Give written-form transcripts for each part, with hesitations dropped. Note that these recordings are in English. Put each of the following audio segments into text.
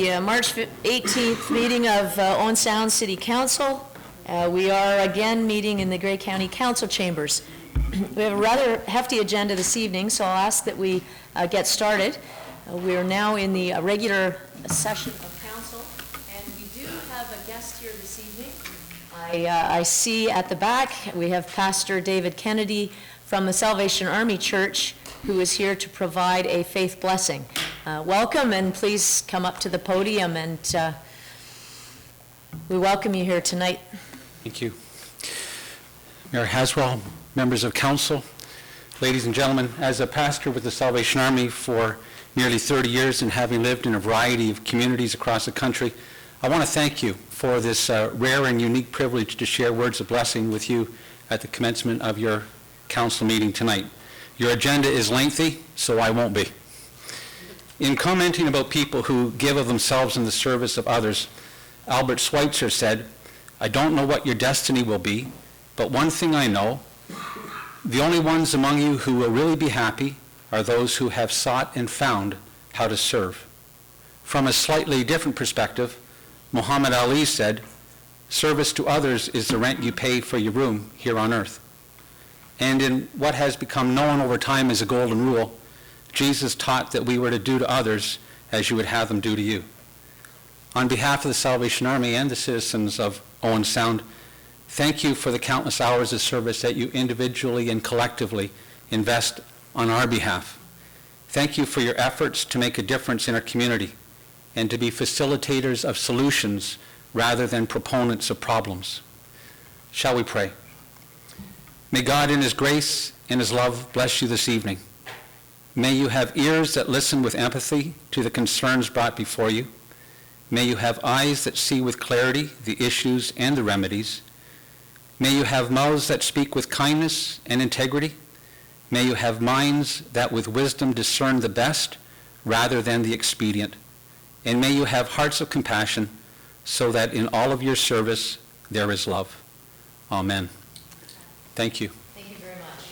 the March 18th meeting of Owen Sound City Council. We are again meeting in the Grey County Council chambers. We have a rather hefty agenda this evening, so I'll ask that we get started. We are now in the regular session of council, and we do have a guest here this evening. I see at the back we have Pastor David Kennedy from the Salvation Army Church, who is here to provide a faith blessing. Welcome, and please come up to the podium, and we welcome you here tonight. Thank you. Mayor Haswell, members of council, ladies and gentlemen, as a pastor with the Salvation Army for nearly 30 years and having lived in a variety of communities across the country, I want to thank you for this rare and unique privilege to share words of blessing with you at the commencement of your council meeting tonight. Your agenda is lengthy, so I won't be. In commenting about people who give of themselves in the service of others, Albert Schweitzer said, "I don't know what your destiny will be, but one thing I know, the only ones among you who will really be happy are those who have sought and found how to serve." From a slightly different perspective, Muhammad Ali said, "Service to others is the rent you pay for your room here on earth." And in what has become known over time as a golden rule, Jesus taught that we were to do to others as you would have them do to you. On behalf of the Salvation Army and the citizens of Owen Sound, thank you for the countless hours of service that you individually and collectively invest on our behalf. Thank you for your efforts to make a difference in our community and to be facilitators of solutions rather than proponents of problems. Shall we pray? May God in His grace and His love bless you this evening. May you have ears that listen with empathy to the concerns brought before you. May you have eyes that see with clarity the issues and the remedies. May you have mouths that speak with kindness and integrity. May you have minds that with wisdom discern the best rather than the expedient. And may you have hearts of compassion so that in all of your service there is love. Amen. Thank you. Thank you very much.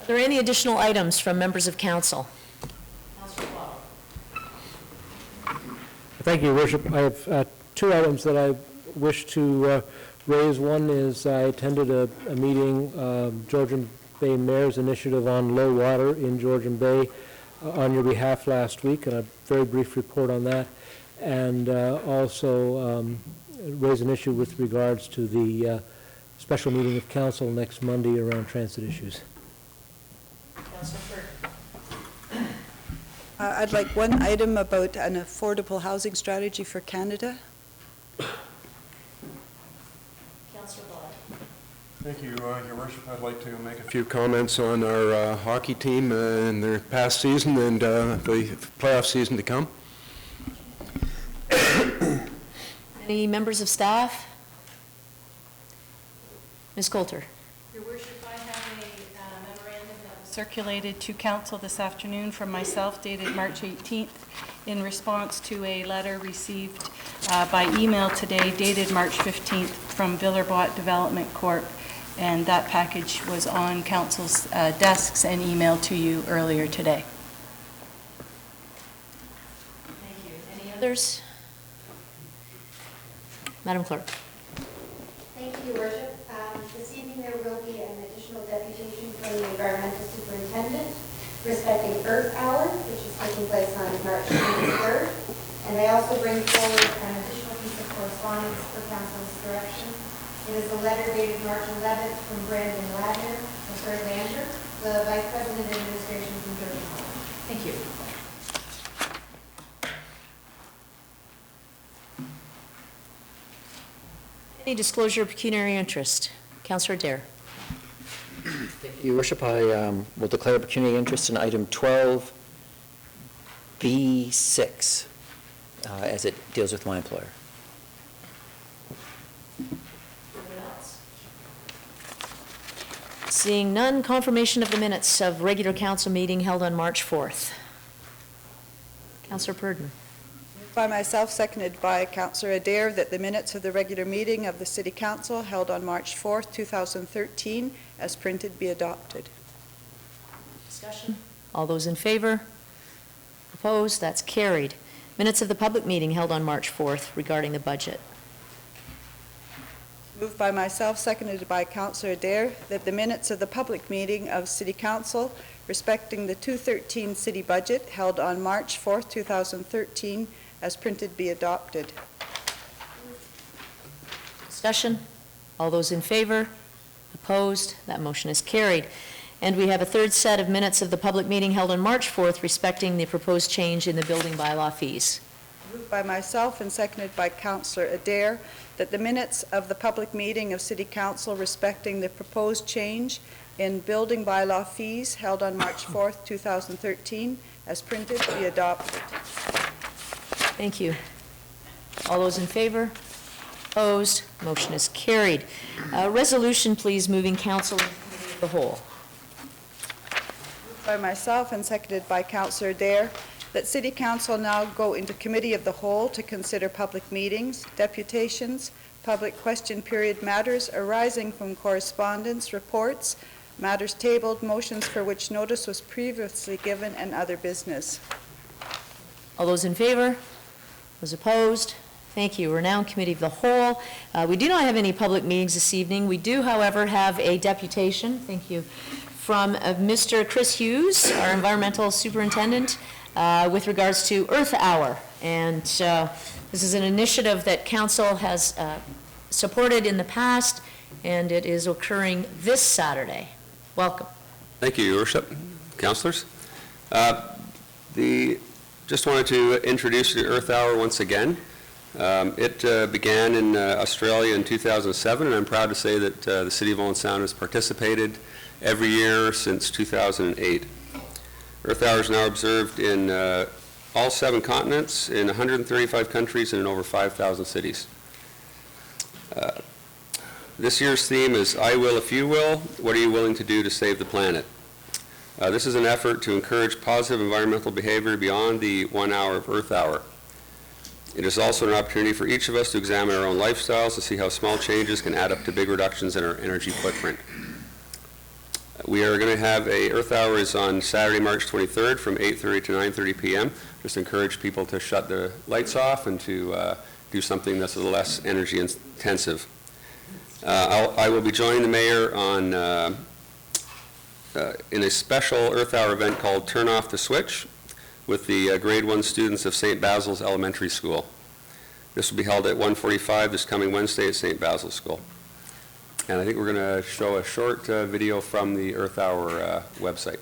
Are there any additional items from members of council? Councillor Basil. Thank you, Your Worship. I have two items that I wish to raise. One is I attended a meeting, Georgian Bay Mayor's initiative on low water in Georgian Bay on your behalf last week, and a very brief report on that. And also raise an issue with regards to the special meeting of council next Monday around transit issues. Councillor. I'd like one item about an affordable housing strategy for Canada. Councillor Basil. Thank you, Your Worship. I'd like to make a few comments on our hockey team and their past season and the playoff season to come. Any members of staff? Ms. Coulter. Your Worship, I have a memorandum that was circulated to Council this afternoon from myself dated March 18th in response to a letter received by email today dated March 15th from Villerbot Development Corp. And that package was on Council's desks and emailed to you earlier today. Thank you. Any others? Madam Clerk. Thank you, Your Worship. This evening there will be an additional deputation from the Environmental Superintendent respecting Earth Hour, which is taking place on March 23rd. And they also bring forward an additional piece of correspondence for Council's direction. It is a letter dated March 11th from Brandon Ladner, the third Lander, the Vice President of Administration from Georgia. Thank you. Any disclosure of pecuniary interest? Councillor Adair. Thank you, Your Worship. I will declare pecuniary interest in item 12B6 as it deals with my employer. Seeing none, confirmation of the minutes of regular council meeting held on March 4th. Councillor Purdon. By myself, seconded by Councillor Adair, that the minutes of the regular meeting of the City Council held on March 4th, 2013, as printed, be adopted. Discussion? All those in favor? Opposed? That's carried. Minutes of the public meeting held on March 4th regarding the budget. Moved by myself, seconded by Councillor Adair, that the minutes of the public meeting of City Council respecting the 2013 city budget held on March 4th, 2013, as printed be adopted. Discussion? All those in favor? Opposed? That motion is carried. And we have a third set of minutes of the public meeting held on March 4th respecting the proposed change in the building bylaw fees. Moved by myself and seconded by Councillor Adair, that the minutes of the public meeting of City Council respecting the proposed change in building bylaw fees held on March 4th, 2013, as printed, be adopted. Thank you. All those in favor? Opposed? Motion is carried. Resolution, please, moving council into committee of the whole. By myself and seconded by Councillor Adair, that City Council now go into committee of the whole to consider public meetings, deputations, public question period matters arising from correspondence, reports, matters tabled, motions for which notice was previously given, and other business. All those in favor? Those opposed? Thank you. We're now in committee of the whole. We do not have any public meetings this evening. We do, however, have a deputation, thank you, from Mr. Chris Hughes, our Environmental Superintendent, with regards to Earth Hour. And this is an initiative that Council has supported in the past, and it is occurring this Saturday. Welcome. Thank you, Your Worship, Councillors. Just wanted to introduce the Earth Hour once again. It began in Australia in 2007, and I'm proud to say that the City of Owen Sound has participated every year since 2008. Earth Hour is now observed in all 7 continents, in 135 countries, and in over 5,000 cities. This year's theme is I Will If You Will, What Are You Willing to Do to Save the Planet? This is an effort to encourage positive environmental behavior beyond the 1 hour of Earth Hour. It is also an opportunity for each of us to examine our own lifestyles to see how small changes can add up to big reductions in our energy footprint. We are going to have a Earth Hour is on Saturday, March 23rd from 8:30 to 9:30 p.m. Just encourage people to shut the lights off and to do something that's a little less energy intensive. I will be joining the mayor on in a special Earth Hour event called Turn Off the Switch with the grade 1 students of St. Basil's Elementary School. This will be held at 1:45 this coming Wednesday at St. Basil's School. And I think we're going to show a short video from the Earth Hour website.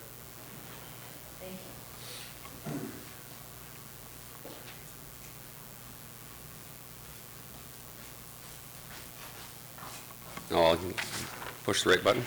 Thank you. Oh, I'll push the right button.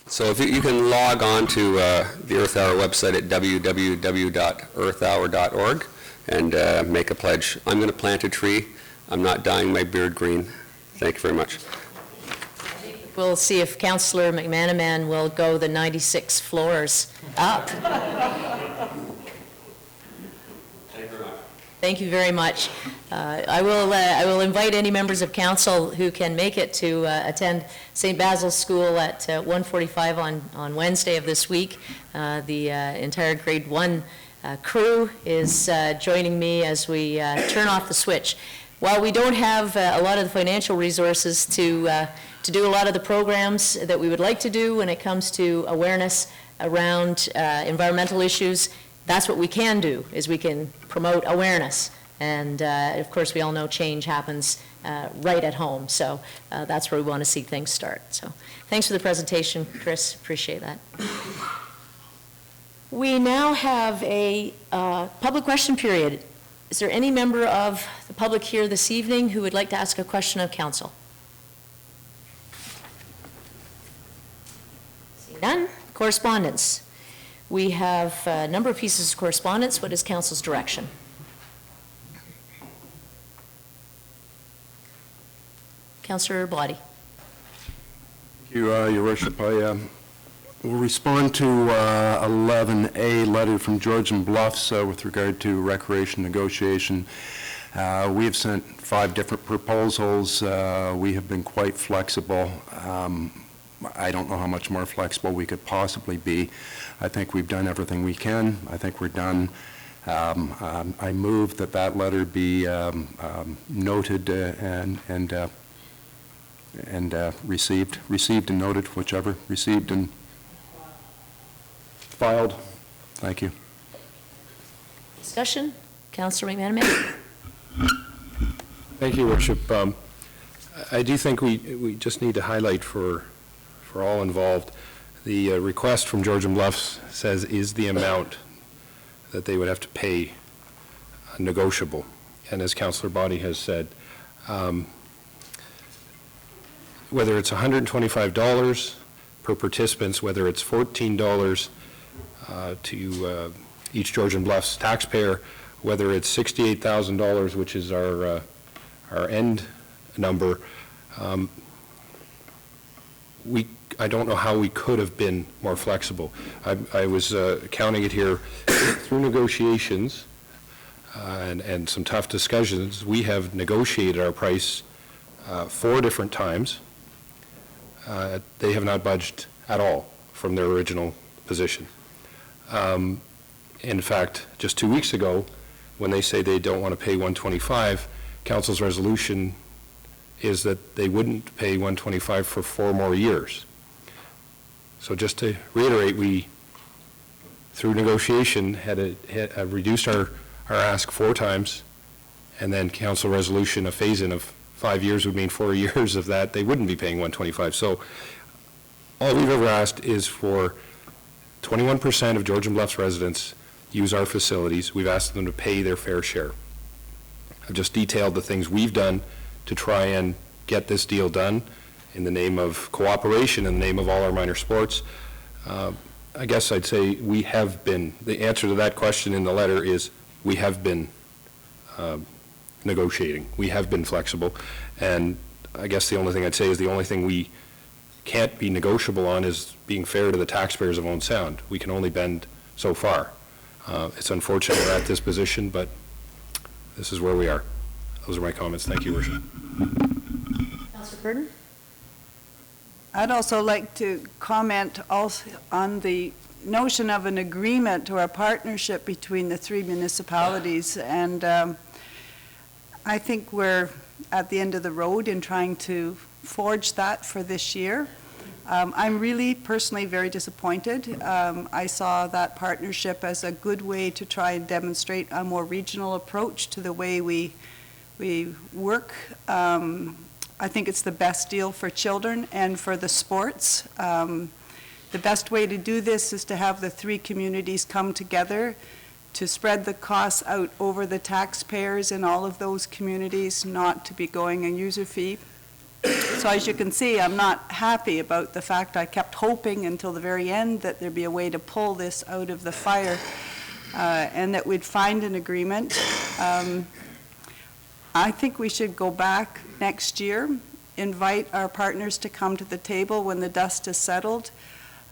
So if you can log on to the Earth Hour website at www.earthhour.org and make a pledge. I'm going to plant a tree. I'm not dyeing my beard green. Thank you very much. We'll see if Councillor McManaman will go the 96 floors up. Thank you very much. I will invite any members of council who can make it to attend St. Basil's School at 1:45 on Wednesday of this week. The entire grade 1 crew is joining me as we turn off the switch. While we don't have a lot of the financial resources to do a lot of the programs that we would like to do when it comes to awareness around environmental issues, that's what we can do, is we can promote awareness. And of course, we all know change happens right at home. So that's where we want to see things start. So thanks for the presentation, Chris. Appreciate that. We now have a public question period. Is there any member of the public here this evening who would like to ask a question of council? See none. Correspondence. We have a number of pieces of correspondence. What is council's direction? Councillor Blotty. Thank you, Your Worship. I will respond to 11A letter from Georgian Bluffs with regard to recreation negotiation. We have sent 5 different proposals. We have been quite flexible. I don't know how much more flexible we could possibly be. I think we've done everything we can. I think we're done. I move that that letter be noted and received and noted, whichever, received and filed. Thank you. Discussion? Councillor McManaman. Thank you, Worship. I do think we just need to highlight for all involved, the request from Georgian Bluffs says is the amount that they would have to pay negotiable. And as Councillor Boddy has said, whether it's $125 per participants, whether it's $14 to each Georgian Bluffs taxpayer, whether it's $68,000, which is our end number, I don't know how we could have been more flexible. I was counting it here through negotiations and some tough discussions. We have negotiated our price 4 different times. They have not budged at all from their original position. In fact, just 2 weeks ago, when they say they don't want to pay $125, Council's resolution is that they wouldn't pay $125 for 4 more years. So just to reiterate, we, through negotiation, had reduced our ask 4 times, and then Council resolution, a phase-in of 5 years would mean 4 years of that, they wouldn't be paying $125. So all we've ever asked is for 21% of Georgian Bluffs residents use our facilities. We've asked them to pay their fair share. I've just detailed the things we've done to try and get this deal done in the name of cooperation, in the name of all our minor sports. I guess I'd say we have been, the answer to that question in the letter is we have been negotiating. We have been flexible. And I guess the only thing I'd say is the only thing we can't be negotiable on is being fair to the taxpayers of Owen Sound. We can only bend so far. It's unfortunate we're at this position, but this is where we are. Those are my comments. Thank you, Worship. Councillor Burton. I'd also like to comment also on the notion of an agreement or a partnership between the 3 municipalities, and I think we're at the end of the road in trying to forge that for this year. I'm really personally very disappointed. I saw that partnership as a good way to try and demonstrate a more regional approach to the way we work. I think it's the best deal for children and for the sports. The best way to do this is to have the 3 communities come together to spread the costs out over the taxpayers in all of those communities, not to be going a user fee. So So as you can see, I'm not happy about the fact I kept hoping until the very end that there'd be a way to pull this out of the fire and that we'd find an agreement. I think we should go back next year, invite our partners to come to the table when the dust is settled,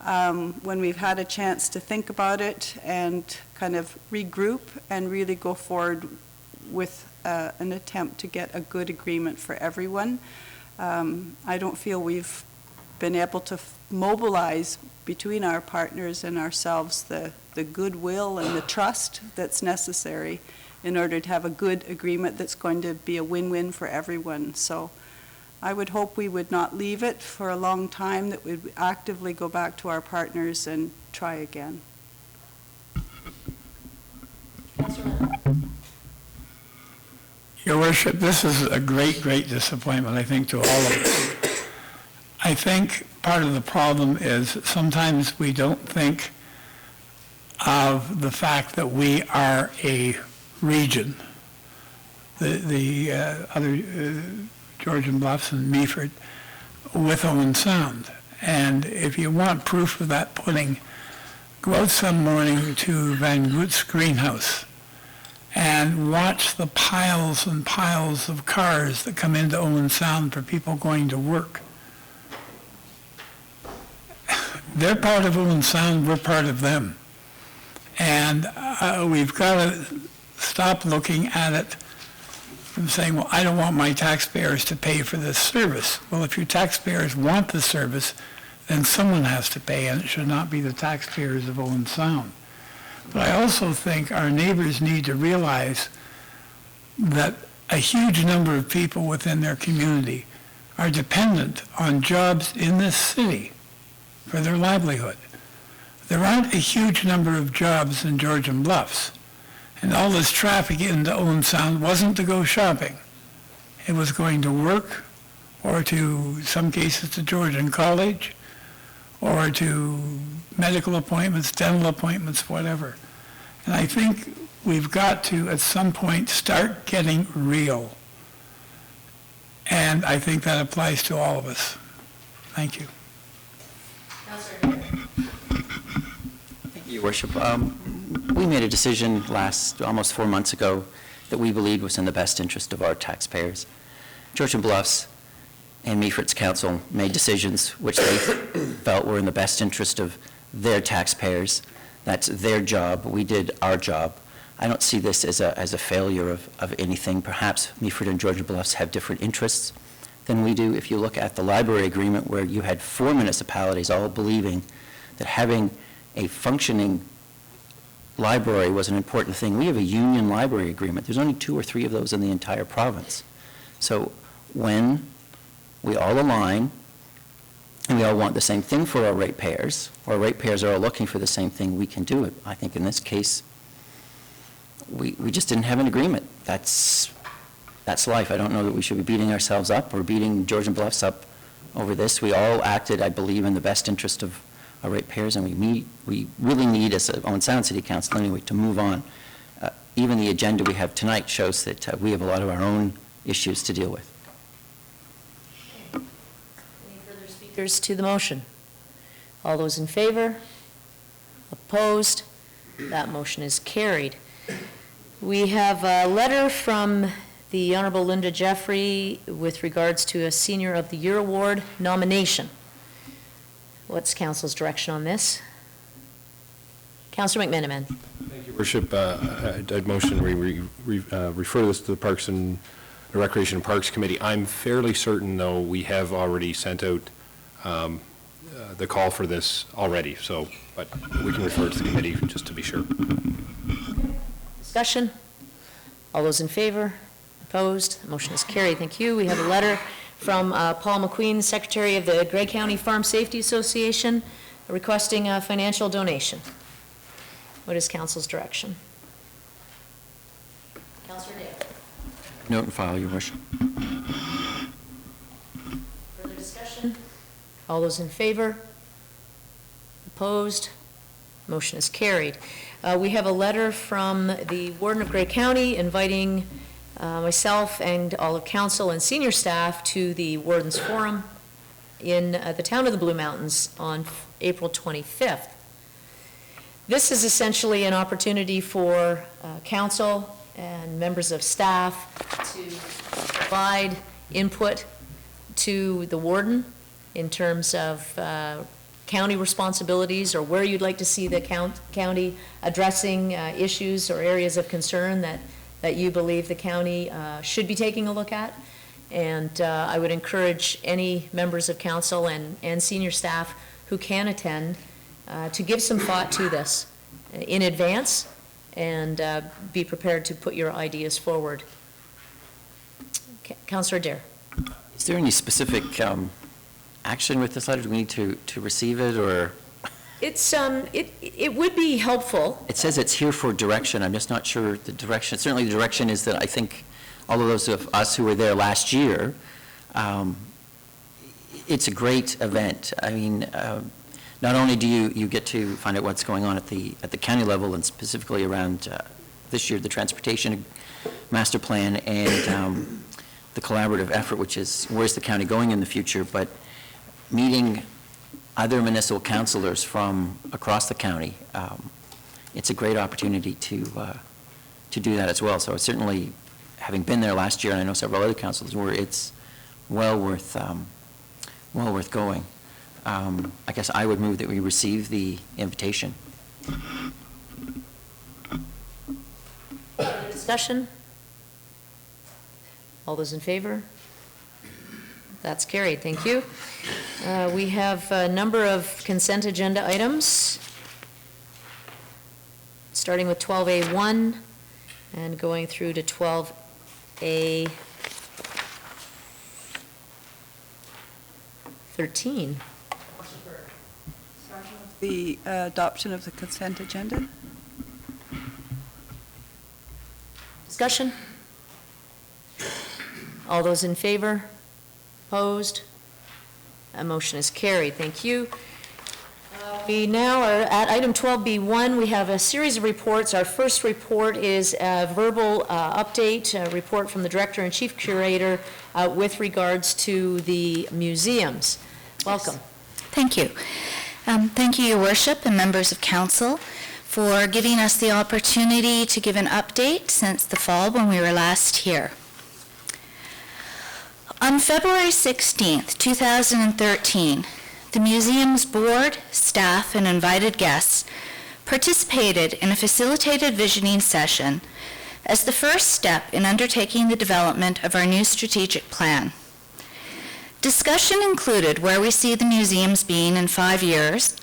when we've had a chance to think about it and kind of regroup and really go forward with an attempt to get a good agreement for everyone. I don't feel we've been able to mobilize between our partners and ourselves the goodwill and the trust that's necessary in order to have a good agreement that's going to be a win-win for everyone. So I would hope we would not leave it for a long time, that we'd actively go back to our partners and try again. Your Worship, this is a great, great disappointment, I think, to all of us. I think part of the problem is sometimes we don't think of the fact that we are a region. The other Georgian Bluffs and Meaford with Owen Sound. And if you want proof of that pudding, go out some morning to Van Goot's greenhouse and watch the piles and piles of cars that come into Owen Sound for people going to work. They're part of Owen Sound, we're part of them. And we've got to stop looking at it and saying, well, I don't want my taxpayers to pay for this service. Well, if your taxpayers want the service, then someone has to pay, and it should not be the taxpayers of Owen Sound. But I also think our neighbors need to realize that a huge number of people within their community are dependent on jobs in this city for their livelihood. There aren't a huge number of jobs in Georgian Bluffs, and all this traffic into Owen Sound wasn't to go shopping. It was going to work, or to, some cases, to Georgian College, or to medical appointments, dental appointments, whatever. And I think we've got to, at some point, start getting real. And I think that applies to all of us. Thank you. Thank you, Your Worship. We made a decision almost 4 months ago that we believed was in the best interest of our taxpayers. Georgian Bluffs and Meaford's Council made decisions which they felt were in the best interest of their taxpayers. That's their job. We did our job. I don't see this as a failure of anything. Perhaps Meaford and Georgian Bluffs have different interests than we do. If you look at the library agreement, where you had 4 municipalities all believing that having a functioning library was an important thing. We have a union library agreement. There's only 2 or 3 of those in the entire province. So when we all align and we all want the same thing for our ratepayers, or our ratepayers are all looking for the same thing, we can do it. I think in this case, we just didn't have an agreement. That's life. I don't know that we should be beating ourselves up or beating Georgian Bluffs up over this. We all acted, I believe, in the best interest of our ratepayers, and we really need, as Owen Sound City Council anyway, to move on. Even the agenda we have tonight shows that we have a lot of our own issues to deal with. Any further speakers to the motion? All those in favor? Opposed? That motion is carried. We have a letter from the Honorable Linda Jeffrey with regards to a Senior of the Year Award nomination. What's Council's direction on this? Councillor McMenamin. Thank you, Worship. I'd motion we refer this to the Parks and the Recreation and Parks Committee. I'm fairly certain, though, we have already sent out the call for this already, so, but we can refer it to the committee just to be sure. Discussion? All those in favor? Opposed? The motion is carried. Thank you. We have a letter from Paul McQueen, Secretary of the Grey County Farm Safety Association, requesting a financial donation. What is Council's direction? Councillor Dale. Note and file, Your Worship. Further discussion? All those in favor? Opposed? Motion is carried. We have a letter from the Warden of Grey County inviting myself and all of council and senior staff to the Warden's Forum in the town of the Blue Mountains on April 25th. This is essentially an opportunity for council and members of staff to provide input to the warden in terms of county responsibilities, or where you'd like to see the county addressing issues or areas of concern that you believe the county should be taking a look at. And I would encourage any members of council and senior staff who can attend to give some thought to this in advance and be prepared to put your ideas forward. Councillor Dare. Is there any specific action with this letter? Do we need to receive it, or? It's, it would be helpful. It says it's here for direction. I'm just not sure the direction. Certainly the direction is that I think all of those of us who were there last year, it's a great event. I mean, not only do you get to find out what's going on at the county level, and specifically around this year, the transportation master plan and the collaborative effort, which is where's the county going in the future, but meeting other municipal councilors from across the county, it's a great opportunity to do that as well. So certainly, having been there last year, and I know several other councilors were, it's well worth going. I guess I would move that we receive the invitation. Discussion? All those in favor? That's carried. Thank you. We have a number of consent agenda items, starting with 12A1 and going through to 12A13. The adoption of the consent agenda. Discussion? All those in favor? Opposed? That motion is carried. Thank you. We now are at item 12B1. We have a series of reports. Our first report is a verbal update, a report from the Director and Chief Curator with regards to the museums. Welcome. Thank you. Thank you, Your Worship, and members of Council, for giving us the opportunity to give an update since the fall when we were last here. On February 16th, 2013, the museum's board, staff, and invited guests participated in a facilitated visioning session as the first step in undertaking the development of our new strategic plan. Discussion included where we see the museums being in 5 years,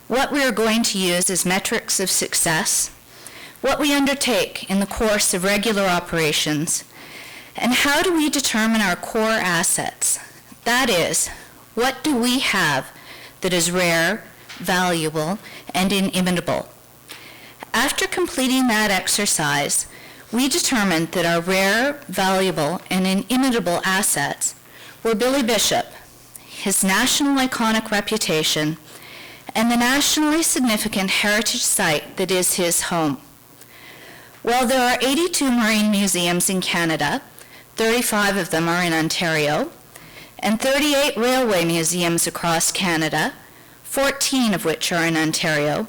what we are going to use as metrics of success, what we undertake in the course of regular operations, and how do we determine our core assets? That is, what do we have that is rare, valuable, and inimitable? After completing that exercise, we determined that our rare, valuable, and inimitable assets were Billy Bishop, his national iconic reputation, and the nationally significant heritage site that is his home. While there are 82 marine museums in Canada, 35 of them are in Ontario, and 38 railway museums across Canada, 14 of which are in Ontario,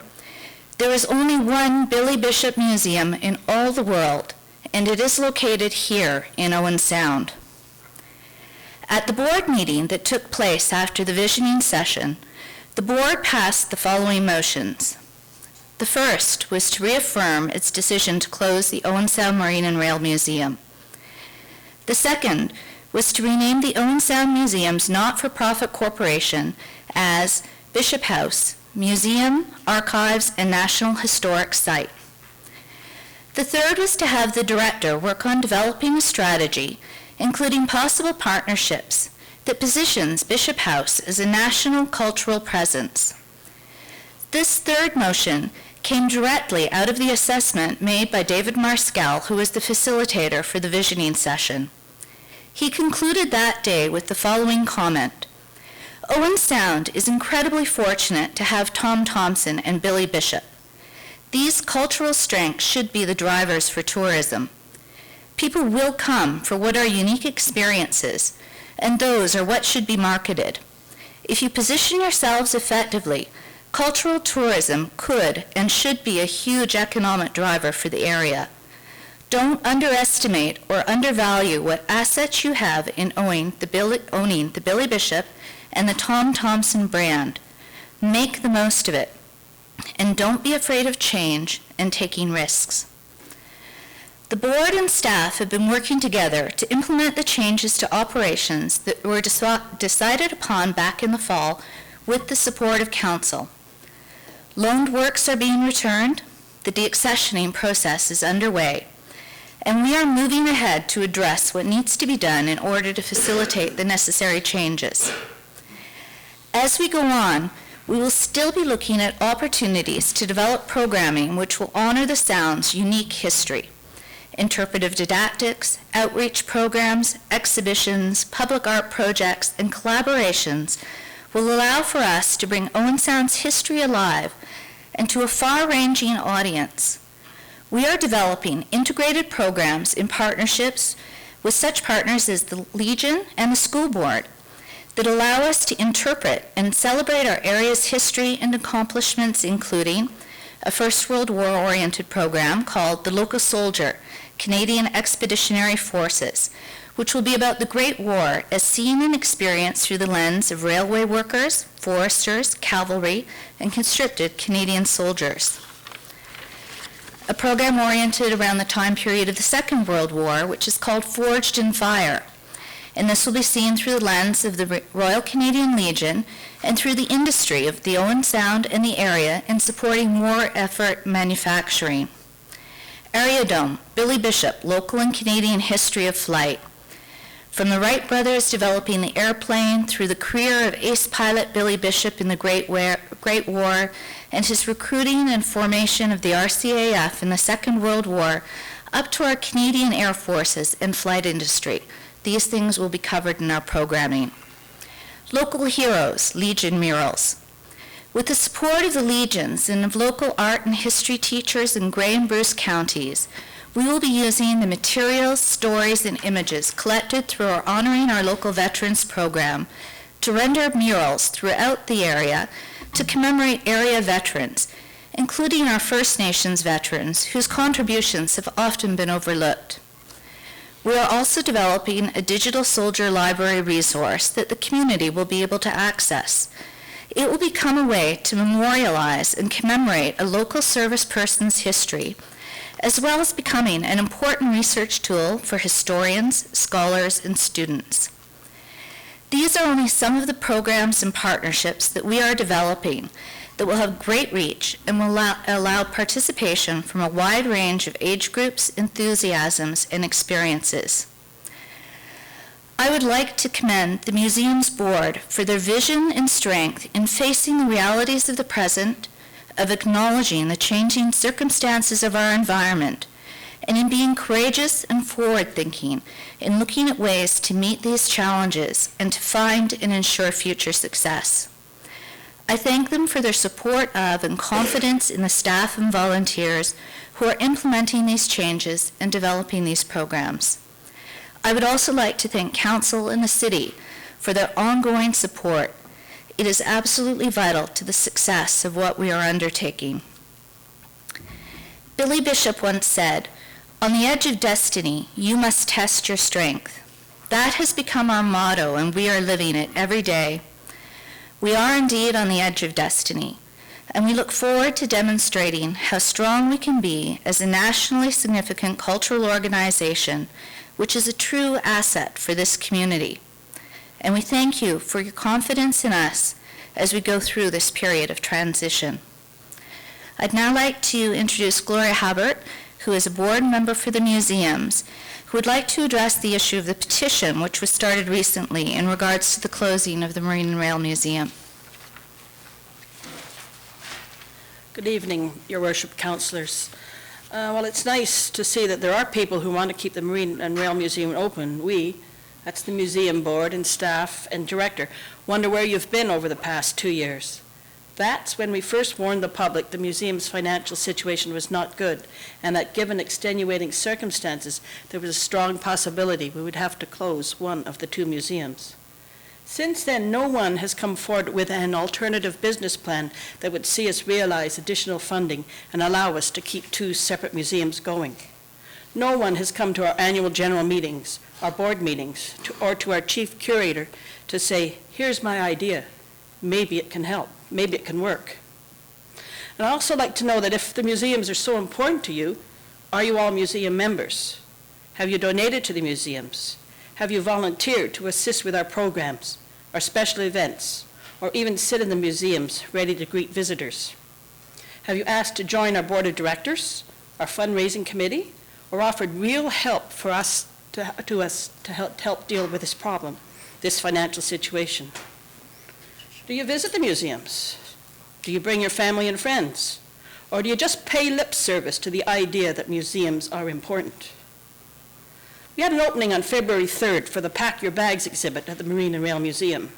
there is only one Billy Bishop Museum in all the world, and it is located here in Owen Sound. At the board meeting that took place after the visioning session, the board passed the following motions. The first was to reaffirm its decision to close the Owen Sound Marine and Rail Museum. The second was to rename the Owen Sound Museum's not-for-profit corporation as Bishop House, Museum, Archives, and National Historic Site. The third was to have the director work on developing a strategy, including possible partnerships, that positions Bishop House as a national cultural presence. This third motion came directly out of the assessment made by David Marscal, who was the facilitator for the visioning session. He concluded that day with the following comment: Owen Sound is incredibly fortunate to have Tom Thompson and Billy Bishop. These cultural strengths should be the drivers for tourism. People will come for what are unique experiences, and those are what should be marketed. If you position yourselves effectively, cultural tourism could and should be a huge economic driver for the area. Don't underestimate or undervalue what assets you have in owning the Billy Bishop and the Tom Thompson brand. Make the most of it, and don't be afraid of change and taking risks. The board and staff have been working together to implement the changes to operations that were decided upon back in the fall with the support of council. Loaned works are being returned, the deaccessioning process is underway, and we are moving ahead to address what needs to be done in order to facilitate the necessary changes. As we go on, we will still be looking at opportunities to develop programming which will honor the Sound's unique history. Interpretive didactics, outreach programs, exhibitions, public art projects, and collaborations will allow for us to bring Owen Sound's history alive and to a far-ranging audience. We are developing integrated programs in partnerships with such partners as the Legion and the school board that allow us to interpret and celebrate our area's history and accomplishments, including a First World War-oriented program called The Local Soldier, Canadian Expeditionary Forces, which will be about the Great War as seen and experienced through the lens of railway workers, foresters, cavalry, and conscripted Canadian soldiers. A program oriented around the time period of the Second World War, which is called Forged in Fire, and this will be seen through the lens of the Royal Canadian Legion and through the industry of the Owen Sound and the area in supporting war effort manufacturing. Aerodome, Billy Bishop, Local and Canadian History of Flight. From the Wright brothers developing the airplane through the career of ace pilot Billy Bishop in the Great War and his recruiting and formation of the RCAF in the Second World War, up to our Canadian Air Forces and flight industry. These things will be covered in our programming. Local heroes, Legion murals. With the support of the Legions and of local art and history teachers in Grey and Bruce counties, we will be using the materials, stories, and images collected through our Honoring Our Local Veterans program to render murals throughout the area to commemorate area veterans, including our First Nations veterans, whose contributions have often been overlooked. We are also developing a digital soldier library resource that the community will be able to access. It will become a way to memorialize and commemorate a local service person's history, as well as becoming an important research tool for historians, scholars, and students. These are only some of the programs and partnerships that we are developing that will have great reach and will allow participation from a wide range of age groups, enthusiasms, and experiences. I would like to commend the museum's board for their vision and strength in facing the realities of the present, of acknowledging the changing circumstances of our environment, and in being courageous and forward-thinking in looking at ways to meet these challenges and to find and ensure future success. I thank them for their support of and confidence in the staff and volunteers who are implementing these changes and developing these programs. I would also like to thank Council and the City for their ongoing support. It is absolutely vital to the success of what we are undertaking. Billy Bishop once said, "On the edge of destiny, you must test your strength." That has become our motto, and we are living it every day. We are indeed on the edge of destiny, and we look forward to demonstrating how strong we can be as a nationally significant cultural organization, which is a true asset for this community. And we thank you for your confidence in us as we go through this period of transition. I'd now like to introduce Gloria Habert, who is a board member for the museums, who would like to address the issue of the petition which was started recently in regards to the closing of the Marine and Rail Museum. Good evening, Your Worship, councillors. Well, it's nice to see that there are people who want to keep the Marine and Rail Museum open. We, that's the museum board and staff and director, wonder where you've been over the past 2 years. That's when we first warned the public the museum's financial situation was not good, and that given extenuating circumstances, there was a strong possibility we would have to close one of the two museums. Since then, no one has come forward with an alternative business plan that would see us realize additional funding and allow us to keep two separate museums going. No one has come to our annual general meetings, our board meetings, or to our chief curator to say, here's my idea. Maybe it can help. Maybe it can work. And I'd also like to know that if the museums are so important to you, are you all museum members? Have you donated to the museums? Have you volunteered to assist with our programs, our special events, or even sit in the museums ready to greet visitors? Have you asked to join our board of directors, our fundraising committee, or offered real help for us to help deal with this problem, this financial situation? Do you visit the museums? Do you bring your family and friends? Or do you just pay lip service to the idea that museums are important? We had an opening on February 3rd for the Pack Your Bags exhibit at the Marine and Rail Museum.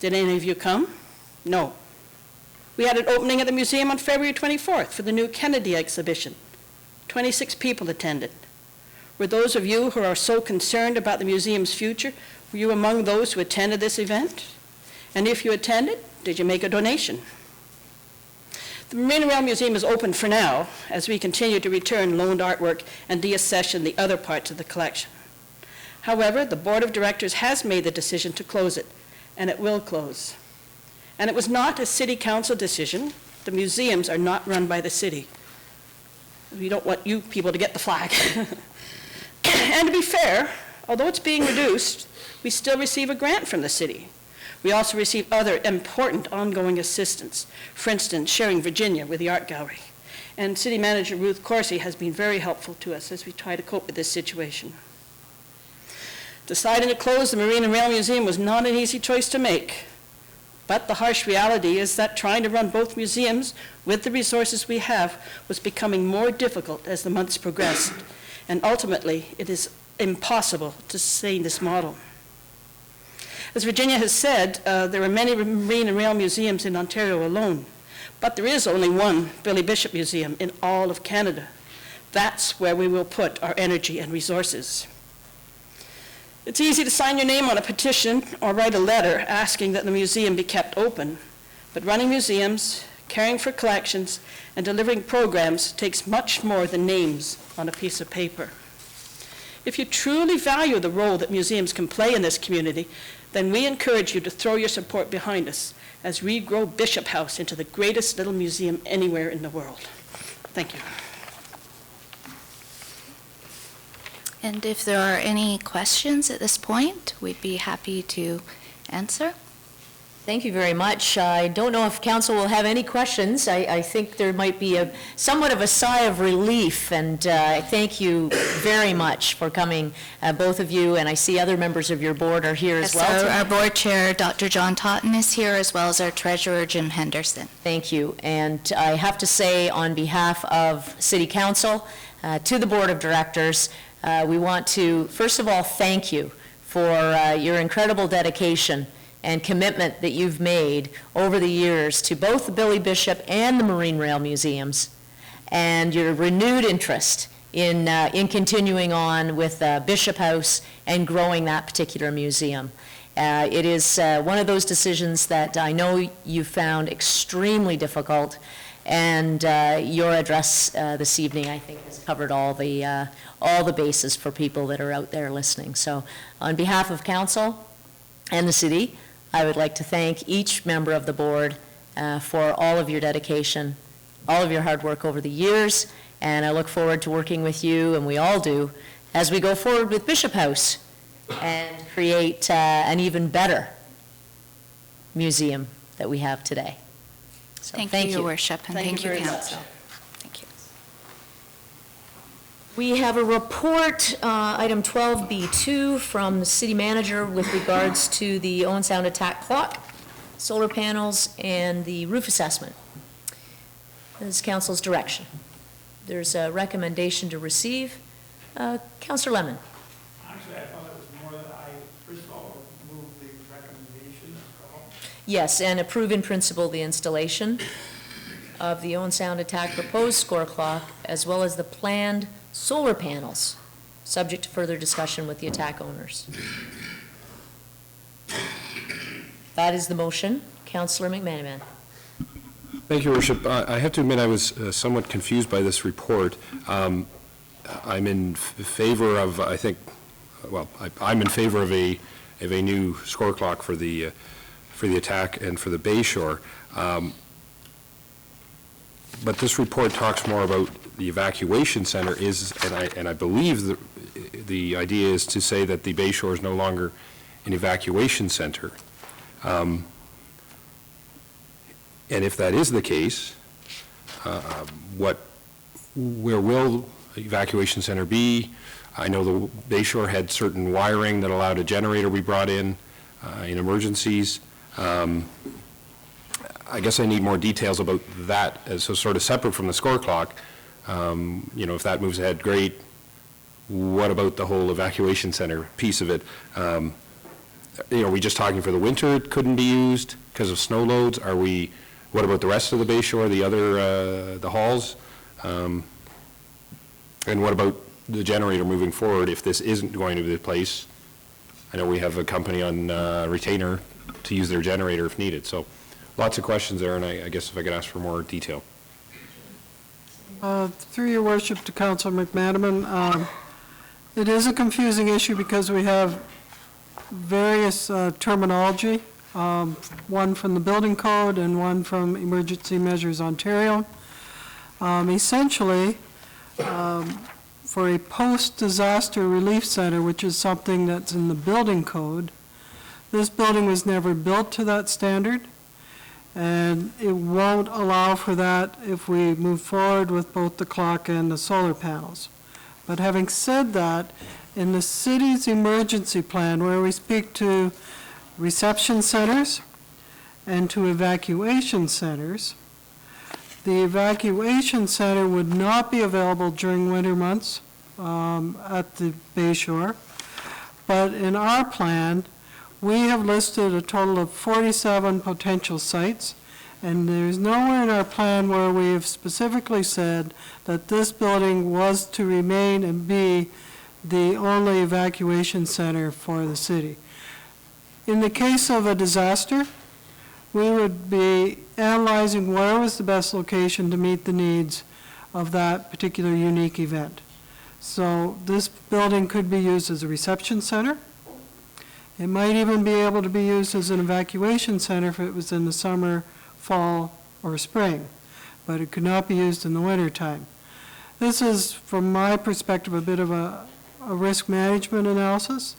Did any of you come? No. We had an opening at the museum on February 24th for the new Kennedy exhibition. 26 people attended. Were those of you who are so concerned about the museum's future, were you among those who attended this event? And if you attended, did you make a donation? The Marine and Rail Museum is open for now as we continue to return loaned artwork and deaccession the other parts of the collection. However, the board of directors has made the decision to close it, and it will close. And it was not a city council decision. The museums are not run by the city. We don't want you people to get the flag. And to be fair, although it's being reduced, we still receive a grant from the city. We also receive other important ongoing assistance. For instance, sharing Virginia with the art gallery. And City Manager Ruth Corsi has been very helpful to us as we try to cope with this situation. Deciding to close the Marine and Rail Museum was not an easy choice to make. But the harsh reality is that trying to run both museums with the resources we have was becoming more difficult as the months progressed. And ultimately, it is impossible to sustain this model. As Virginia has said, there are many Marine and Rail museums in Ontario alone, but there is only one Billy Bishop Museum in all of Canada. That's where we will put our energy and resources. It's easy to sign your name on a petition or write a letter asking that the museum be kept open, but running museums, caring for collections, and delivering programs takes much more than names on a piece of paper. If you truly value the role that museums can play in this community, then we encourage you to throw your support behind us as we grow Bishop House into the greatest little museum anywhere in the world. Thank you. And if there are any questions at this point, we'd be happy to answer. Thank you very much. I don't know if council will have any questions. I think there might be somewhat of a sigh of relief, and I thank you very much for coming, both of you, and I see other members of your board are here as well. So our board chair, Dr. John Totten, is here, as well as our treasurer, Jim Henderson. Thank you. And I have to say, on behalf of City Council, to the Board of Directors, we want to, first of all, thank you for your incredible dedication and commitment that you've made over the years to both the Billy Bishop and the Marine Rail Museums, and your renewed interest in continuing on with Bishop House and growing that particular museum. It is one of those decisions that I know you found extremely difficult, and your address this evening, I think, has covered all the bases for people that are out there listening. So on behalf of council and the city, I would like to thank each member of the board for all of your dedication, all of your hard work over the years, and I look forward to working with you, and we all do, as we go forward with Bishop House and create an even better museum that we have today. So, Thank you, Your Worship, and thank you, very Council. much. Thank you. We have a report, item 12B2, from the city manager with regards to the Owen Sound attack clock, solar panels, and the roof assessment. This is council's direction. There's a recommendation to receive. Councillor Lemon. Actually, I thought it was more that I, first of all, moved the recommendation as well. Yes, and approve in principle the installation of the Owen Sound attack proposed score clock, as well as the planned solar panels, subject to further discussion with the attack owners. That is the motion. Councillor McManaman. Thank you, Worship. I have to admit I was somewhat confused by this report. I'm in favor of, I think, well, I'm in favor of a new score clock for the attack and for the Bay Shore. But this report talks more about the evacuation center and I believe the idea is to say that the Bay Shore is no longer an evacuation center. And if that is the case, where will evacuation center be? I know the Bay Shore had certain wiring that allowed a generator we brought in emergencies. I guess I need more details about that, so sort of separate from the score clock. If that moves ahead, great. What about the whole evacuation center piece of it? Are we just talking for the winter it couldn't be used because of snow loads? What about the rest of the Bay Shore, the other, the halls? And what about the generator moving forward if this isn't going to be the place? I know we have a company on retainer to use their generator if needed. So lots of questions there, and I guess if I could ask for more detail. Through your worship to Councillor McManaman, it is a confusing issue because we have various terminology, one from the building code and one from Emergency Measures Ontario. Essentially, for a post-disaster relief center, which is something that's in the building code, this building was never built to that standard, and it won't allow for that if we move forward with both the clock and the solar panels. But having said that, in the city's emergency plan, where we speak to reception centers and to evacuation centers, the evacuation center would not be available during winter months at the Bay Shore. But in our plan, we have listed a total of 47 potential sites, and there's nowhere in our plan where we have specifically said that this building was to remain and be the only evacuation center for the city. In the case of a disaster, we would be analyzing where was the best location to meet the needs of that particular unique event. So this building could be used as a reception center. It might even be able to be used as an evacuation center if it was in the summer, fall, or spring, but it could not be used in the winter time. This is, from my perspective, a bit of a risk management analysis.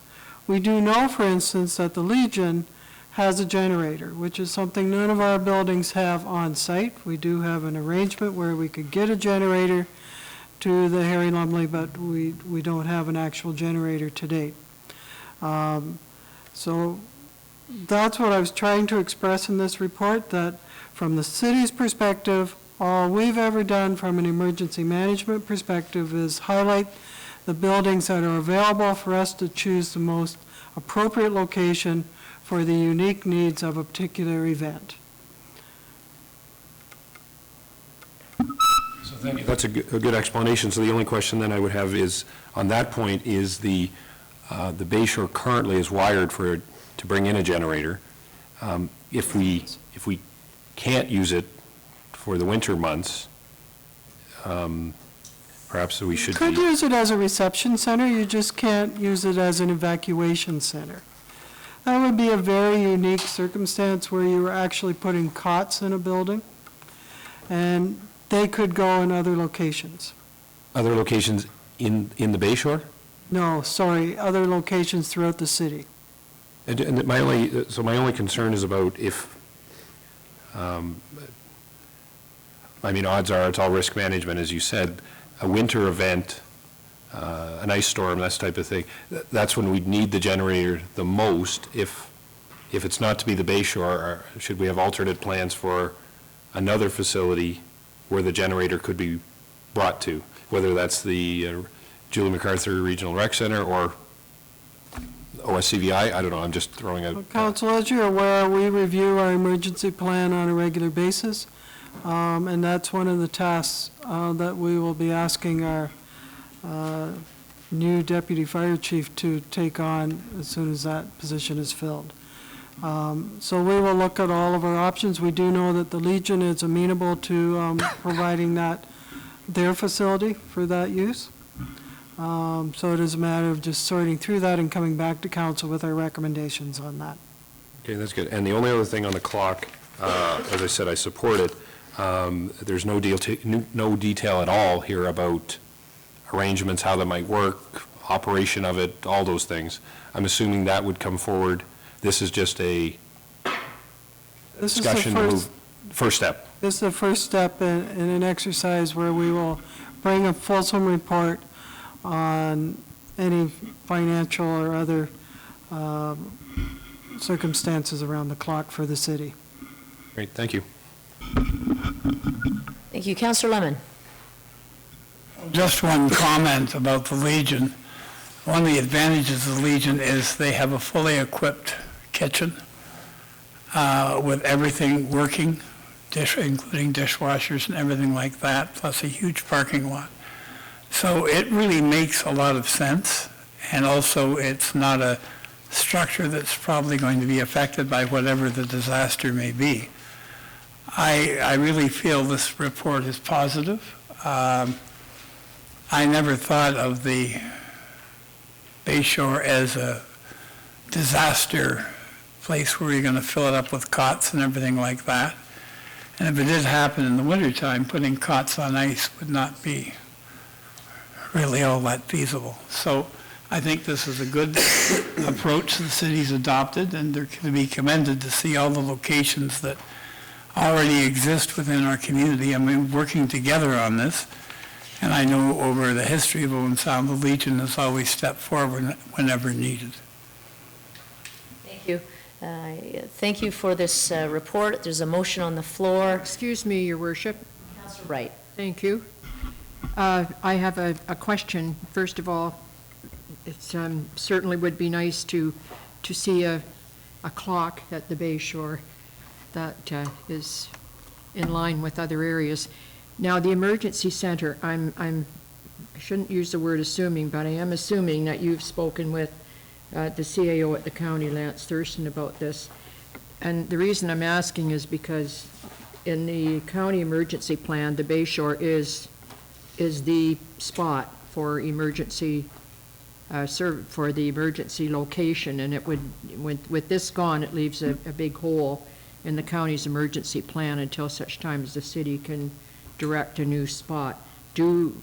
We do know, for instance, that the Legion has a generator, which is something none of our buildings have on site. We do have an arrangement where we could get a generator to the Harry Lumley, but we don't have an actual generator to date. So that's what I was trying to express in this report, that from the city's perspective, all we've ever done from an emergency management perspective is highlight the buildings that are available for us to choose the most appropriate location for the unique needs of a particular event. So thank you. That's a good explanation. So the only question then I would have is, on that point, is the Bay Shore currently is wired to bring in a generator. If we can't use it for the winter months, perhaps we should You could use it as a reception center, you just can't use it as an evacuation center. That would be a very unique circumstance where you were actually putting cots in a building, and they could go in other locations. Other locations in the Bay Shore? No, sorry, other locations throughout the city. And my only concern is about if, odds are it's all risk management, as you said. A winter event, an ice storm, that type of thing, that's when we'd need the generator the most. If it's not to be the Bay Shore, should we have alternate plans for another facility where the generator could be brought to, whether that's the Julie MacArthur Regional Rec Center or OSCVI? I don't know, I'm just throwing out. Council, as you're aware, we review our emergency plan on a regular basis, and that's one of the tasks that we will be asking our new deputy fire chief to take on as soon as that position is filled. So we will look at all of our options. We do know that the Legion is amenable to providing their facility for that use. So it is a matter of just sorting through that and coming back to council with our recommendations on that. Okay, that's good. And the only other thing on the clock, as I said, I support it. There's no detail at all here about arrangements, how that might work, operation of it, all those things. I'm assuming that would come forward. This is just a discussion to move, first step. This is the first step in an exercise where we will bring a fulsome report on any financial or other circumstances around the clock for the city. Great, thank you. Thank you. Councillor Lemon. Just one comment about the Legion. One of the advantages of the Legion is they have a fully equipped kitchen with everything working, including dishwashers and everything like that, plus a huge parking lot. So it really makes a lot of sense, and also it's not a structure that's probably going to be affected by whatever the disaster may be. I really feel this report is positive. I never thought of the Bayshore as a disaster place where you're going to fill it up with cots and everything like that. And if it did happen in the wintertime, putting cots on ice would not be really all that feasible. So I think this is a good approach the city's adopted, and they're to be commended to see all the locations that already exist within our community. I mean, working together on this. And I know over the history of Owen Sound, the Legion has always stepped forward whenever needed. Thank you. Thank you for this report. There's a motion on the floor. Excuse me, Your Worship. Councillor Wright. Thank you. I have a question. First of all, it certainly would be nice to see a clock at the Bayshore that is in line with other areas. Now, the emergency center, I shouldn't use the word assuming, but I am assuming that you've spoken with the CAO at the county, Lance Thurston, about this. And the reason I'm asking is because in the county emergency plan, the Bayshore is the spot for emergency for the emergency location, and it would, with this gone, it leaves a big hole in the county's emergency plan until such time as the city can direct a new spot. Do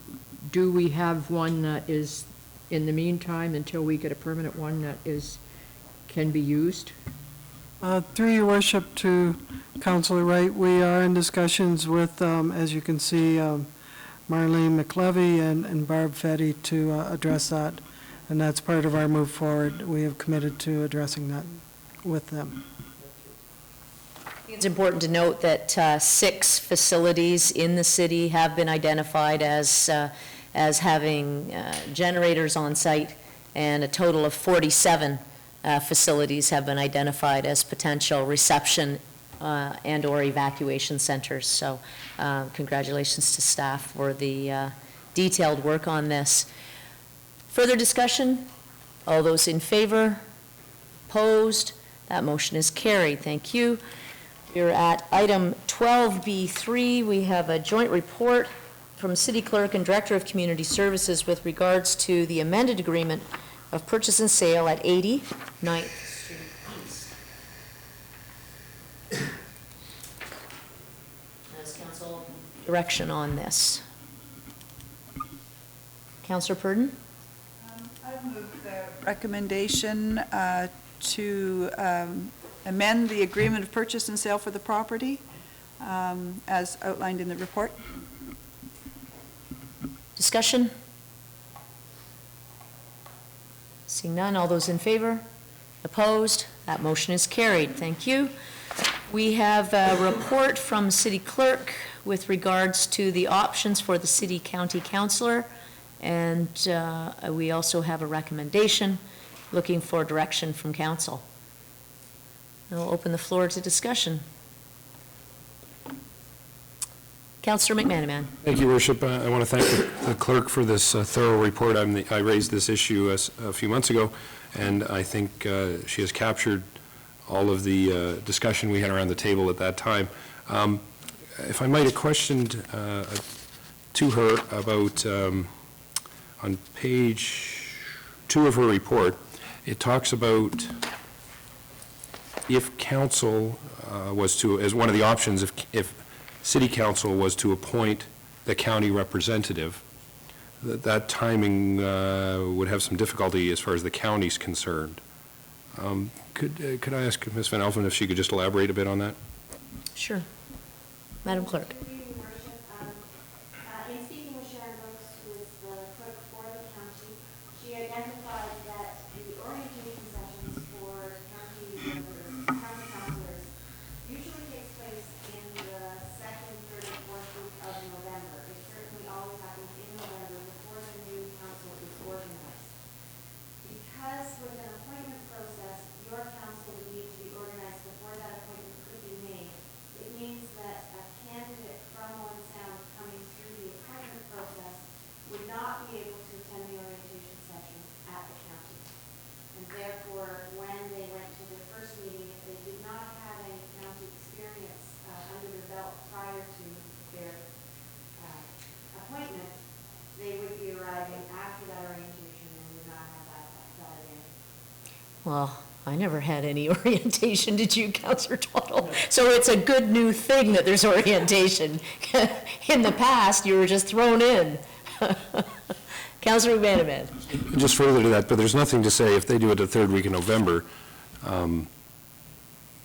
we have one that is, in the meantime, until we get a permanent one that can be used? Through your worship to Councillor Wright, we are in discussions with, as you can see, Marlene McLevy and Barb Fetty to address that, and that's part of our move forward. We have committed to addressing that with them. It's important to note that 6 facilities in the city have been identified as having generators on site, and a total of 47 facilities have been identified as potential reception and or evacuation centers. So congratulations to staff for the detailed work on this. Further discussion? All those in favor? Opposed? That motion is carried. Thank you. We're at item 12B3. We have a joint report from City Clerk and Director of Community Services with regards to the amended agreement of purchase and sale at 80 9th Street East. Has council direction on this? Councillor Purdon? I move the recommendation to amend the agreement of purchase and sale for the property as outlined in the report. Discussion? Seeing none, all those in favor? Opposed? That motion is carried. Thank you. We have a report from City Clerk with regards to the options for the City County Councillor, and we also have a recommendation looking for direction from council. I'll open the floor to discussion. Councillor McManaman. Thank you, Worship. I want to thank the clerk for this thorough report. I raised this issue a few months ago, and I think she has captured all of the discussion we had around the table at that time. If I might, a question to her about, on page 2 of her report, it talks about if council was to, as one of the options, if City Council was to appoint the county representative, that timing would have some difficulty as far as the county's concerned. Could I ask Ms. Van Elfen if she could just elaborate a bit on that? Sure. Madam Clerk. In speaking with Sharon Brooks, who is the clerk for the county, she identified that the orientation sessions for county councilors usually takes place in the second, third, and fourth week of November. It certainly always happens in November before the new council is organized. Because with an appointment process, your council would need to be organized before that appointment could be made. It means that a candidate from Owen Sound coming through the appointment process would not be able to attend the orientation session at the county. And therefore, when they went to their first meeting, if they did not have any county experience under their belt prior to their appointment, they would be arriving after that orientation and would not have that advantage. Well, I never had any orientation, did you, Councillor Twaddle? So it's a good new thing that there's orientation. In the past, you were just thrown in. Councillor McManaman. Just further to that, but there's nothing to say if they do it the third week in November,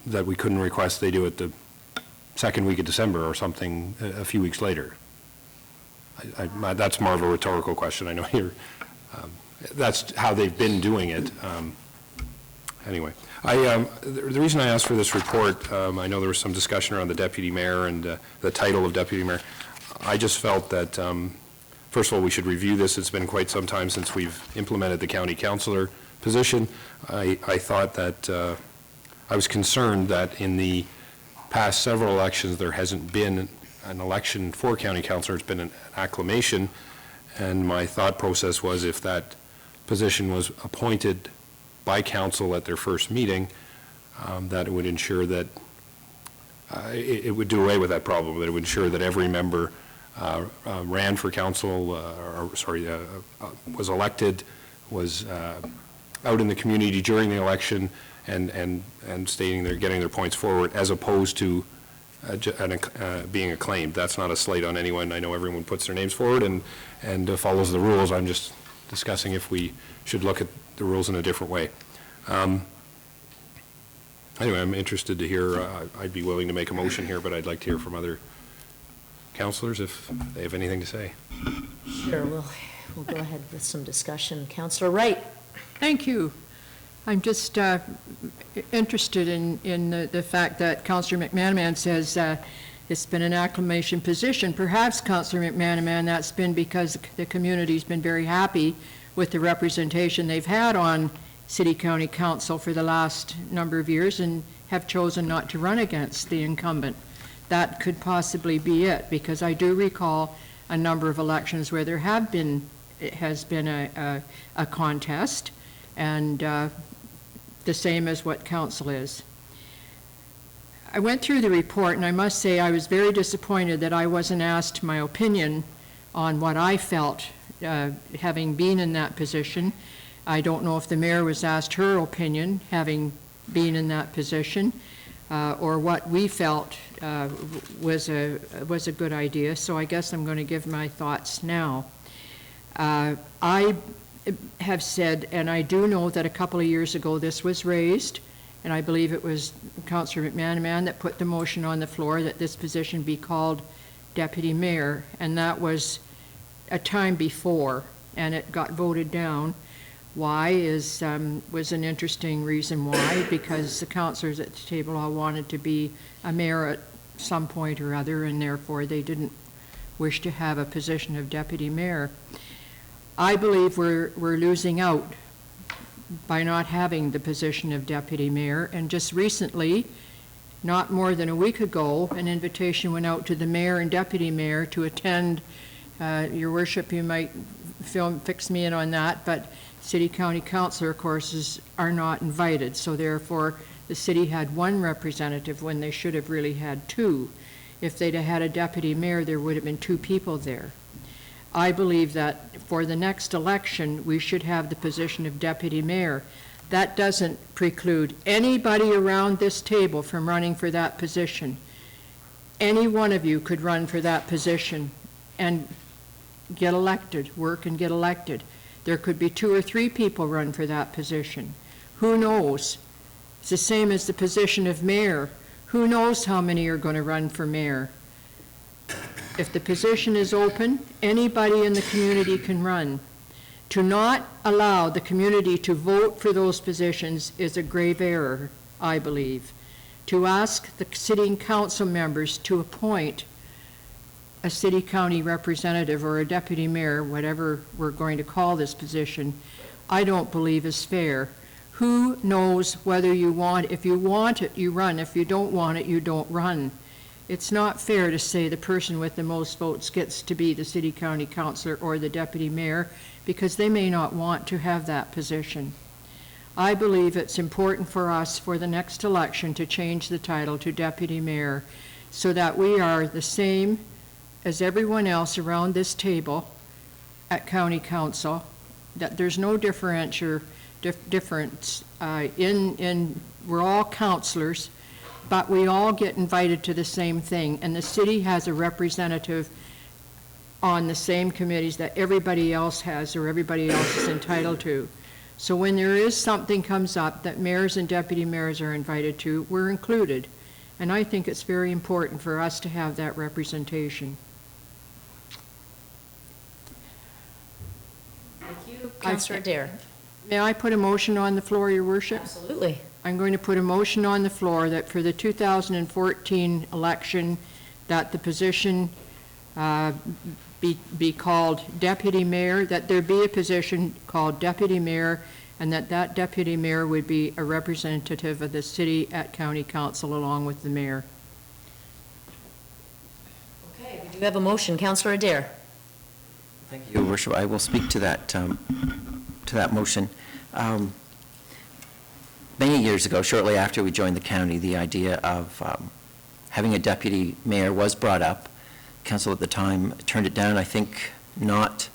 that we couldn't request they do it the second week of December or something a few weeks later. That's more of a rhetorical question. I know you're, that's how they've been doing it. Anyway, the reason I asked for this report, I know there was some discussion around the deputy mayor and the title of deputy mayor. I just felt that, first of all, we should review this. It's been quite some time since we've implemented the county councillor position. I thought that, I was concerned that in the past several elections, there hasn't been an election for county councillor. It's been an acclamation, and my thought process was if that position was appointed by council at their first meeting, that it would ensure that it would do away with that problem, that it would ensure that every member ran for council, was elected, was out in the community during the election and stating they're getting their points forward, as opposed to being acclaimed. That's not a slight on anyone. I know everyone puts their names forward and follows the rules. I'm just discussing if we should look at the rules in a different way. Anyway, I'm interested to hear. I'd be willing to make a motion here, but I'd like to hear from other councillors if they have anything to say. Sure, we'll go ahead with some discussion. Councillor Wright. Thank you. I'm just interested in the fact that Councillor McManaman says it's been an acclamation position. Perhaps, Councillor McManaman, that's been because the community's been very happy with the representation they've had on City County Council for the last number of years and have chosen not to run against the incumbent. That could possibly be it, because I do recall a number of elections where there has been a contest, and the same as what council is. I went through the report, and I must say I was very disappointed that I wasn't asked my opinion on what I felt, having been in that position. I don't know if the mayor was asked her opinion, having been in that position, or what we felt was a good idea. So I guess I'm going to give my thoughts now. I have said, and I do know that a couple of years ago this was raised, and I believe it was Councillor McManaman that put the motion on the floor that this position be called deputy mayor, and that was a time before, and it got voted down. Why was an interesting reason why, because the councillors at the table all wanted to be a mayor at some point or other, and therefore they didn't wish to have a position of deputy mayor. I believe we're losing out by not having the position of deputy mayor. And just recently, not more than a week ago, an invitation went out to the mayor and deputy mayor to attend. Your worship, you might fix me in on that, but city county councilor, of course, are not invited. So therefore, the city had one representative when they should have really had two. If they'd have had a deputy mayor, there would have been two people there. I believe that for the next election, we should have the position of deputy mayor. That doesn't preclude anybody around this table from running for that position. Any one of you could run for that position and get elected, work and get elected. There could be 2 or 3 people run for that position. Who knows? It's the same as the position of mayor. Who knows how many are going to run for mayor? If the position is open, anybody in the community can run. To not allow the community to vote for those positions is a grave error, I believe. To ask the city council members to appoint a city county representative or a deputy mayor, whatever we're going to call this position, I don't believe is fair. Who knows whether you want, if you want it, you run. If you don't want it, you don't run. It's not fair to say the person with the most votes gets to be the city county councilor or the deputy mayor, because they may not want to have that position. I believe it's important for us for the next election to change the title to deputy mayor so that we are the same as everyone else around this table at county council, that there's no difference we're all councilors, but we all get invited to the same thing, and the city has a representative on the same committees that everybody else has or everybody else is entitled to. So when there is something comes up that mayors and deputy mayors are invited to, we're included. And I think it's very important for us to have that representation. Thank you. Councillor Adair. May I put a motion on the floor, Your Worship? Absolutely. I'm going to put a motion on the floor that for the 2014 election, that the position be called deputy mayor, that there be a position called deputy mayor, and that that deputy mayor would be a representative of the city at county council along with the mayor. Okay, we do have a motion. Councillor Adair. Thank you, Your Worship. I will speak to that motion. Many years ago, shortly after we joined the county, the idea of having a deputy mayor was brought up. Council at the time turned it down, I think not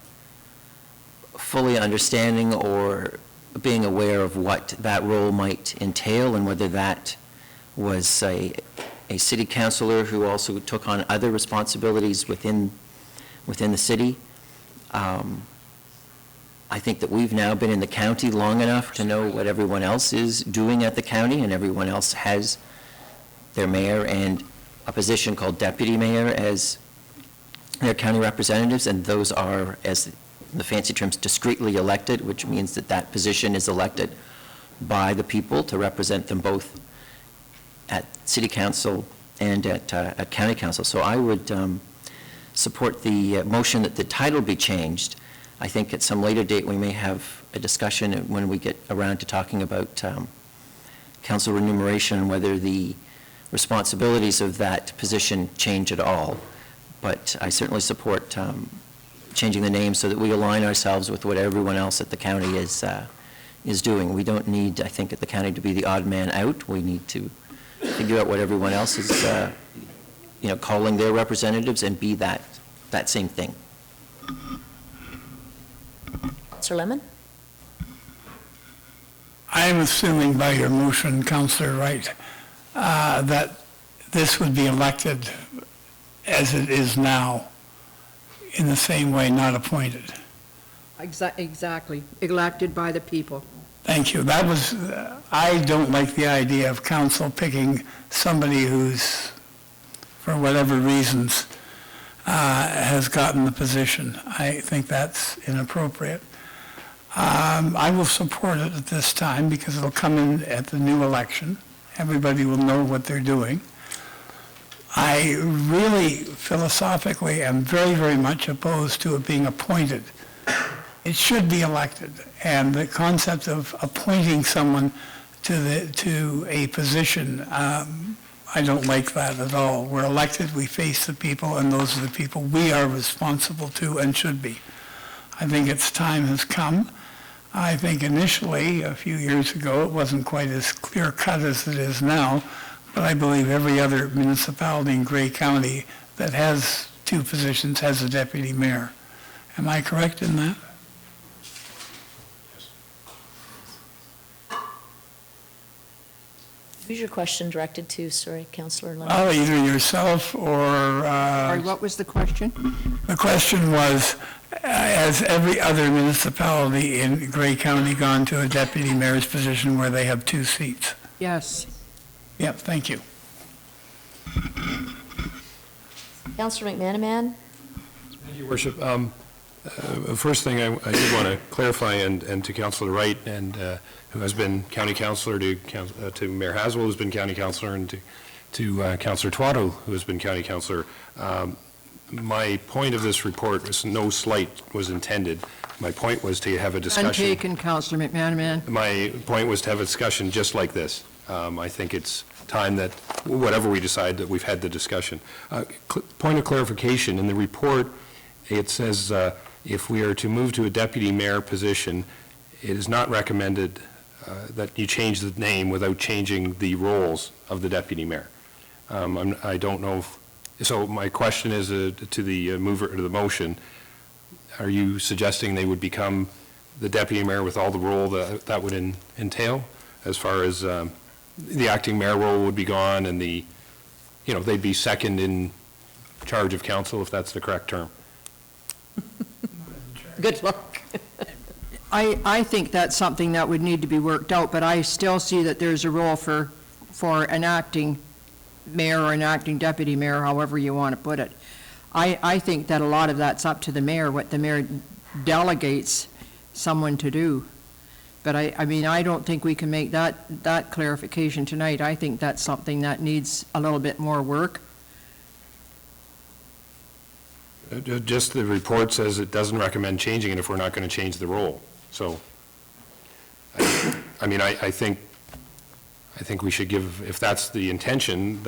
fully understanding or being aware of what that role might entail and whether that was a city councilor who also took on other responsibilities within the city. I think that we've now been in the county long enough to know what everyone else is doing at the county, and everyone else has their mayor and a position called deputy mayor as their county representatives, and those are, as the fancy terms, discreetly elected, which means that that position is elected by the people to represent them both at city council and at county council. So I would support the motion that the title be changed. I think at some later date we may have a discussion when we get around to talking about council remuneration and whether the responsibilities of that position change at all. But I certainly support changing the name so that we align ourselves with what everyone else at the county is doing. We don't need, I think, at the county to be the odd man out. We need to figure out what everyone else is, calling their representatives and be that same thing. Councillor Lemon? I am assuming by your motion, Councillor Wright, that this would be elected as it is now, in the same way, not appointed. Exactly. Elected by the people. Thank you. That was, I don't like the idea of council picking somebody who's, for whatever reasons, has gotten the position. I think that's inappropriate. I will support it at this time because it'll come in at the new election. Everybody will know what they're doing. I really, philosophically, am very, very much opposed to it being appointed. It should be elected, and the concept of appointing someone to a position, I don't like that at all. We're elected, we face the people, and those are the people we are responsible to and should be. I think its time has come. I think initially, a few years ago, it wasn't quite as clear-cut as it is now, but I believe every other municipality in Grey County that has two positions has a deputy mayor. Am I correct in that? Who's your question directed to? Sorry, Councillor Lemon. Well, either yourself or... Sorry, what was the question? The question was, has every other municipality in Grey County gone to a deputy mayor's position where they have two seats? Yes. Yep, thank you. Councillor McManaman? Thank you, Worship. First thing I did want to clarify, and to Councillor Wright, and who has been county councillor, to Mayor Haswell, who's been county councillor, and to Councillor Twaddle, who has been county councillor. My point of this report was no slight was intended. My point was to have a discussion. Untaken, Councillor McManaman. My point was to have a discussion just like this. I think it's time that, whatever we decide, that we've had the discussion. Point of clarification, in the report, it says if we are to move to a deputy mayor position, it is not recommended that you change the name without changing the roles of the deputy mayor. I don't know if, so my question is to the mover, to the motion, are you suggesting they would become the deputy mayor with all the role that would entail, as far as the acting mayor role would be gone, and they'd be second in charge of council, if that's the correct term? Good luck. I think that's something that would need to be worked out, but I still see that there's a role for an acting mayor or an acting deputy mayor, however you want to put it. I think that a lot of that's up to the mayor, what the mayor delegates someone to do. But I mean, I don't think we can make that clarification tonight. I think that's something that needs a little bit more work. Just the report says it doesn't recommend changing it if we're not going to change the role. So, I mean, I think we should give, if that's the intention,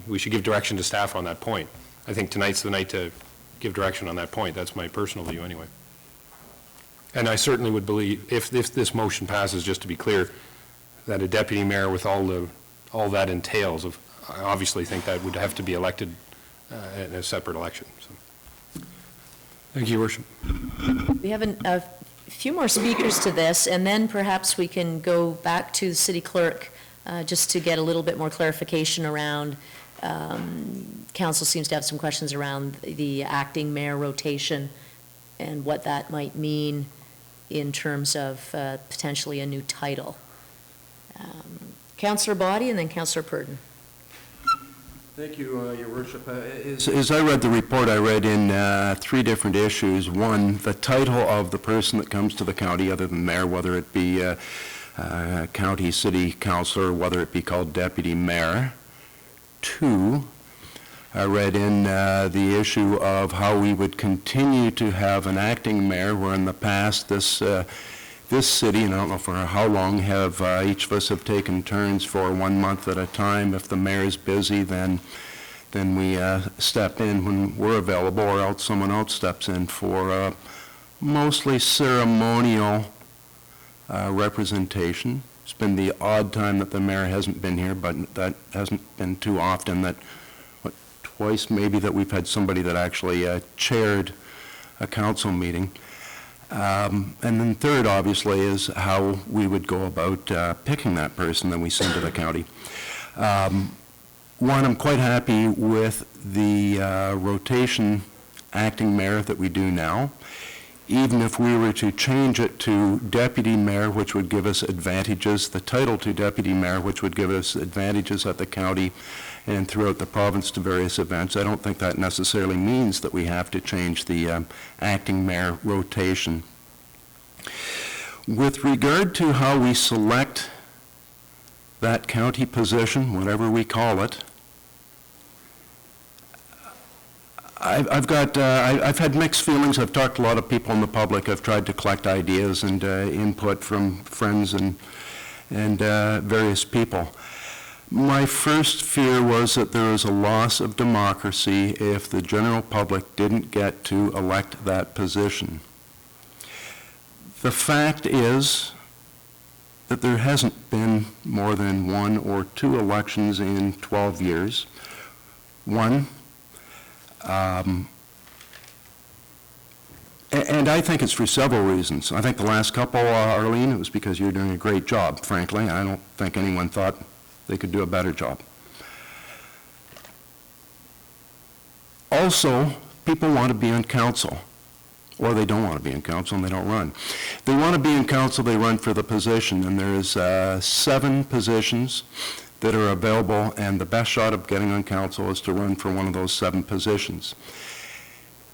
we should give direction to staff on that point. I think tonight's the night to give direction on that point. That's my personal view anyway. And I certainly would believe, if this motion passes, just to be clear, that a deputy mayor with all that entails, I obviously think that would have to be elected in a separate election. So. Thank you, Your Worship. We have a few more speakers to this, and then perhaps we can go back to the city clerk just to get a little bit more clarification around, council seems to have some questions around the acting mayor rotation and what that might mean in terms of potentially a new title. Councillor Boddy and then Councillor Purdon. Thank you, Your Worship. As I read the report, I read in 3 different issues. One, the title of the person that comes to the county, other than mayor, whether it be county city councilor, whether it be called deputy mayor. 2, I read in the issue of how we would continue to have an acting mayor, where in the past this city, and I don't know for how long, have each of us have taken turns for 1 month at a time. If the mayor is busy, then we step in when we're available, or else someone else steps in for mostly ceremonial representation. It's been the odd time that the mayor hasn't been here, but that hasn't been too often. That twice maybe that we've had somebody that actually chaired a council meeting. And then third, obviously, is how we would go about picking that person that we send to the county. One, I'm quite happy with the rotation acting mayor that we do now. Even if we were to change it to deputy mayor, which would give us advantages, the title to deputy mayor, which would give us advantages at the county and throughout the province to various events, I don't think that necessarily means that we have to change the acting mayor rotation. With regard to how we select that county position, whatever we call it, I've had mixed feelings. I've talked to a lot of people in the public. I've tried to collect ideas and input from friends and various people. My first fear was that there was a loss of democracy if the general public didn't get to elect that position. The fact is that there hasn't been more than 1 or 2 elections in 12 years. One, and I think it's for several reasons. I think the last couple, Arlene, it was because you're doing a great job, frankly. I don't think anyone thought they could do a better job. Also, people want to be on council, or they don't want to be in council and they don't run. They want to be in council, they run for the position, and there's 7 positions that are available, and the best shot of getting on council is to run for one of those 7 positions.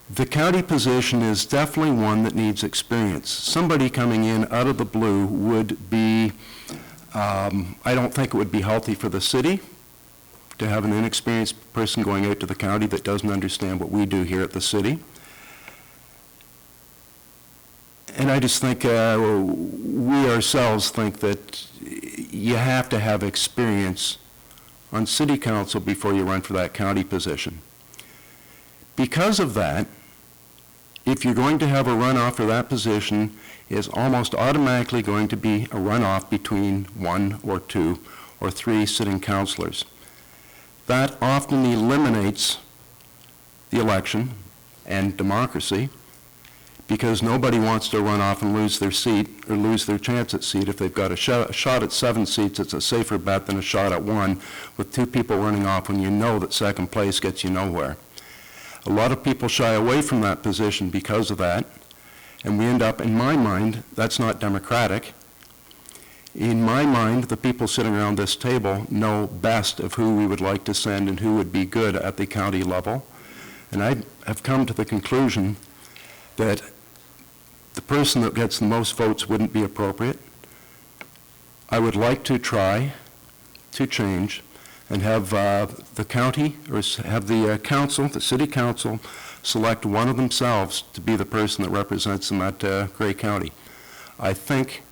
The county position is definitely one that needs experience. Somebody coming in out of the blue would be, I don't think it would be healthy for the city to have an inexperienced person going out to the county that doesn't understand what we do here at the city. And I just think we ourselves think that you have to have experience on city council before you run for that county position. Because of that, if you're going to have a runoff for that position, it's almost automatically going to be a runoff between 1 or 2 or 3 sitting councillors. That often eliminates the election and democracy, because nobody wants to run off and lose their seat or lose their chance at seat. If they've got a shot at 7 seats, it's a safer bet than a shot at 1 with 2 people running off when you know that second place gets you nowhere. A lot of people shy away from that position because of that, and we end up, in my mind, that's not democratic. In my mind, the people sitting around this table know best of who we would like to send and who would be good at the county level. And I have come to the conclusion that the person that gets the most votes wouldn't be appropriate. I would like to try to change and have the county, or have the council, the city council, select one of themselves to be the person that represents them at Grey County. I think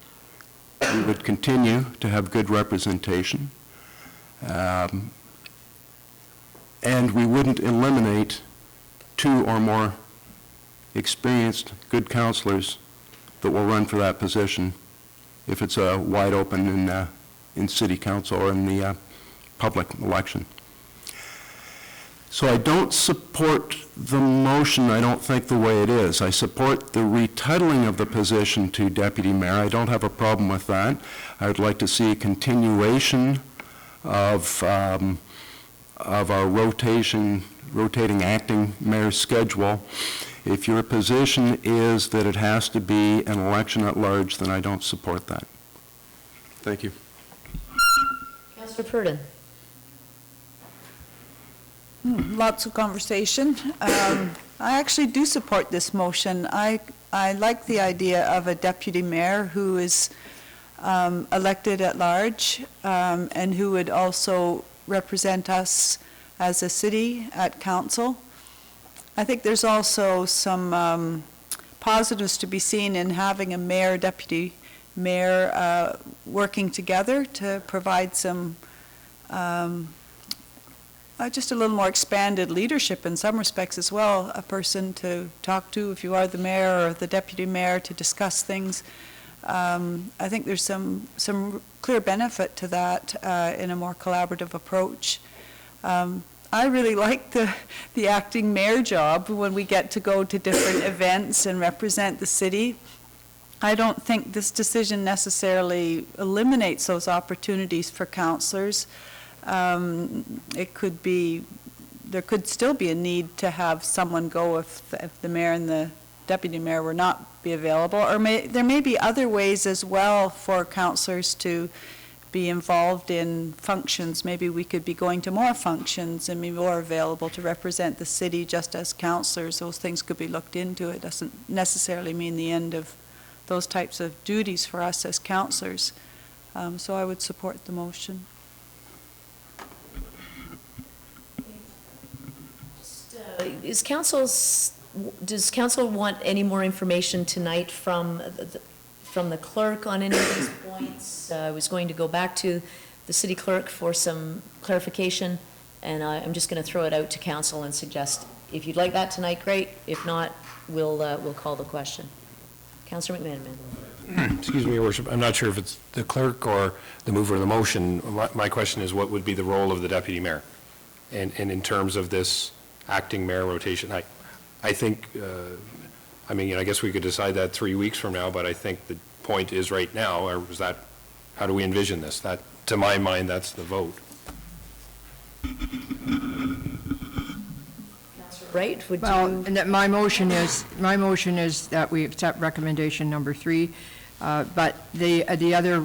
we would continue to have good representation, and we wouldn't eliminate 2 or more experienced, good councillors that will run for that position if it's wide open in city council or in the public election. So I don't support the motion, I don't think, the way it is. I support the retitling of the position to deputy mayor. I don't have a problem with that. I would like to see a continuation of our rotating acting mayor's schedule. If your position is that it has to be an election at large, then I don't support that. Thank you. Councillor Purdon. Lots of conversation. I actually do support this motion. I like the idea of a deputy mayor who is elected at large and who would also represent us as a city at council. I think there's also some positives to be seen in having a mayor, deputy mayor working together to provide some just a little more expanded leadership in some respects as well, a person to talk to if you are the mayor or the deputy mayor to discuss things. I think there's some clear benefit to that in a more collaborative approach. I really like the acting mayor job when we get to go to different events and represent the city. I don't think this decision necessarily eliminates those opportunities for councillors. It could be, there could still be a need to have someone go if the mayor and the deputy mayor were not be available, or there may be other ways as well for councillors to be involved in functions. Maybe we could be going to more functions and be more available to represent the city just as councillors. Those things could be looked into. It doesn't necessarily mean the end of those types of duties for us as councillors. So I would support the motion. does council want any more information tonight from the clerk on any of these points? I was going to go back to the city clerk for some clarification, and I'm just going to throw it out to council and suggest, if you'd like that tonight, great. If not, we'll call the question. Councillor McManaman. Excuse me, Your Worship, I'm not sure if it's the clerk or the mover of the motion. My question is, what would be the role of the deputy mayor? And in terms of this acting mayor rotation, I think, I mean, I guess we could decide that 3 weeks from now, but I think the point is right now, or was that, how do we envision this? That, to my mind, that's the vote. Right, would Well, you? and that my motion is that we accept recommendation number 3, but the other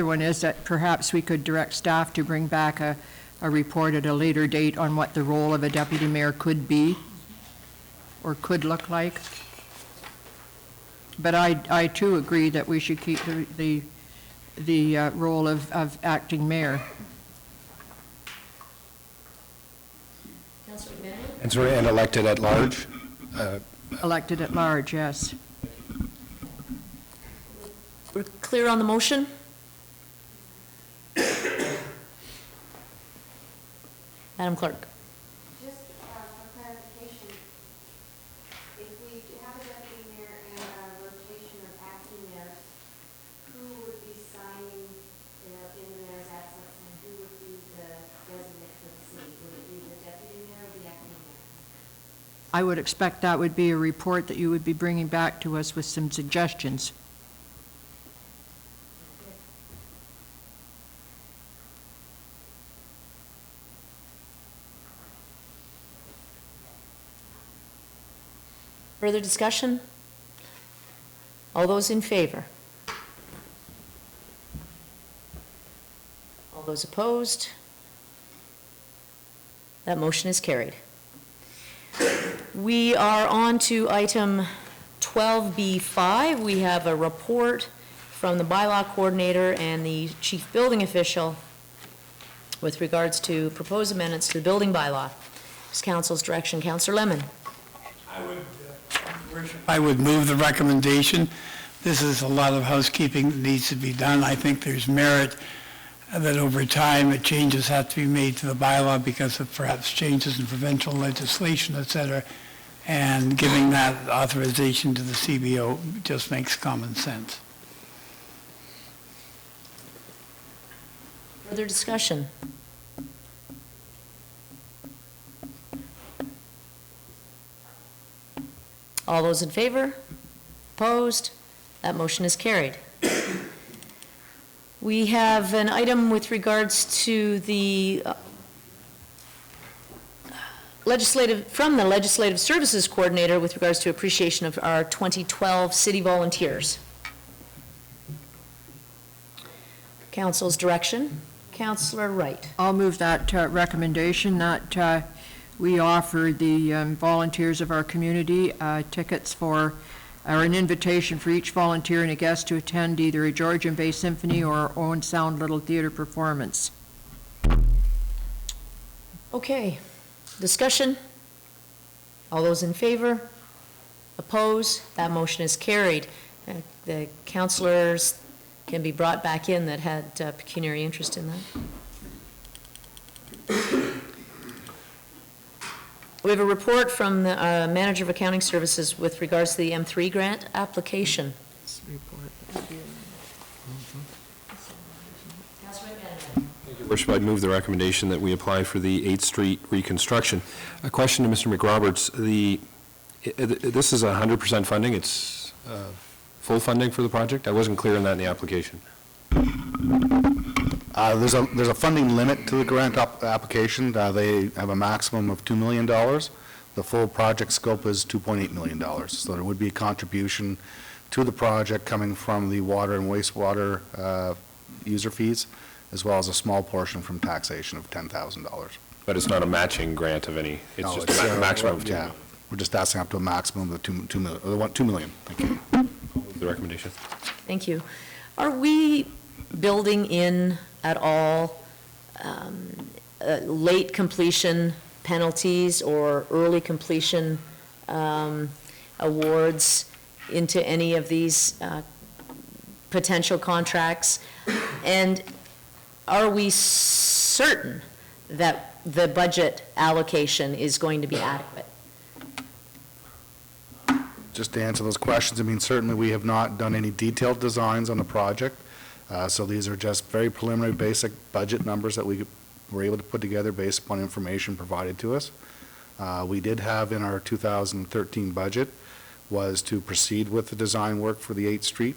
one is that perhaps we could direct staff to bring back a report at a later date on what the role of a deputy mayor could be, or could look like. But I too agree that we should keep the role of acting mayor. Councillor McManaman? And so, and elected at large? Elected at large, yes. We're clear on the motion? Madam Clerk. Just for clarification, if we have a deputy mayor and a rotation of acting mayors, who would be signing in the mayor's absence, and who would be the designate for the city? Would it be the deputy mayor or the acting mayor? I would expect that would be a report that you would be bringing back to us with some suggestions. Further discussion? All those in favor? All those opposed? That motion is carried. We are on to item 12B5. We have a report from the bylaw coordinator and the chief building official with regards to proposed amendments to the building bylaw. It's council's direction. Councillor Lemon. I would move the recommendation. This is a lot of housekeeping that needs to be done. I think there's merit that over time, changes have to be made to the bylaw because of perhaps changes in provincial legislation, et cetera, and giving that authorization to the CBO just makes common sense. Further discussion? All those in favor? Opposed? That motion is carried. We have an item with regards to the from the Legislative Services Coordinator with regards to appreciation of our 2012 city volunteers. Council's direction. Councillor Wright. I'll move that recommendation that we offer the volunteers of our community tickets for, or an invitation for each volunteer and a guest to attend either a Georgian Bay Symphony or our Owen Sound Little Theater performance. Okay. Discussion? All those in favor? Oppose? That motion is carried. The councillors can be brought back in that had pecuniary interest in that. We have a report from the Manager of Accounting Services with regards to the M3 grant application. Your Worship, I'd move the recommendation that we apply for the 8th Street reconstruction. A question to Mr. McRoberts. This is 100% funding? It's full funding for the project? I wasn't clear on that in the application. There's a funding limit to the grant application. They have a maximum of $2 million. The full project scope is $2.8 million. So there would be a contribution to the project coming from the water and wastewater user fees, as well as a small portion from taxation of $10,000. But it's not a matching grant of any, it's No, just a maximum of 2 yeah, million. we're just asking up to a maximum of $2 million. Thank you. The recommendation. Thank you. Are we building in at all late completion penalties or early completion awards into any of these potential contracts? And are we certain that the budget allocation is going to be adequate? Just to answer those questions, I mean, certainly we have not done any detailed designs on the project. So these are just very preliminary, basic budget numbers that we were able to put together based upon information provided to us. We did have in our 2013 budget was to proceed with the design work for the 8th Street.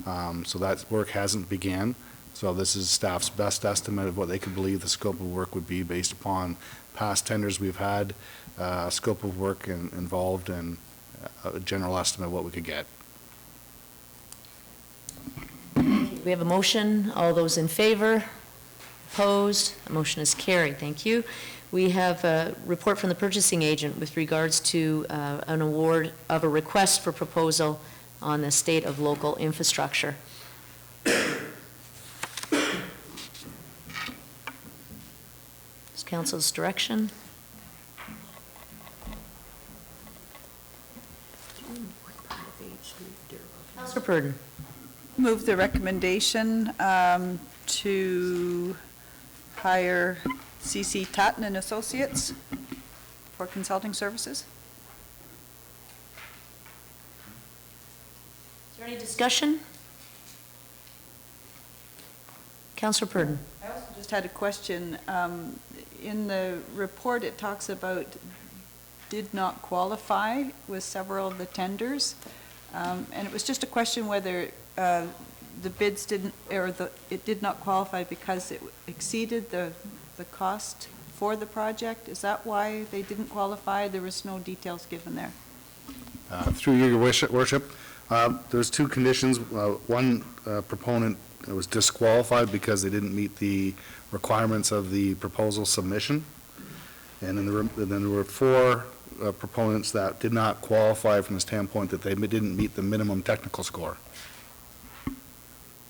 So that work hasn't began. So this is staff's best estimate of what they could believe the scope of work would be based upon past tenders we've had, scope of work involved, and a general estimate of what we could get. We have a motion. All those in favor? Opposed? The motion is carried. Thank you. We have a report from the purchasing agent with regards to an award of a request for proposal on the state of local infrastructure. Is council's direction? Councillor Purdon. Move the recommendation to hire C.C. Tatton and Associates for consulting services. Is there any discussion? Councillor Purdon. I also just had a question. In the report, it talks about did not qualify with several of the tenders. And it was just a question whether the bids didn't, or it did not qualify because it exceeded the cost for the project. Is that why they didn't qualify? There was no details given there. Through your worship, there's two conditions. One proponent was disqualified because they didn't meet the requirements of the proposal submission. And then there were four proponents that did not qualify from the standpoint that they didn't meet the minimum technical score.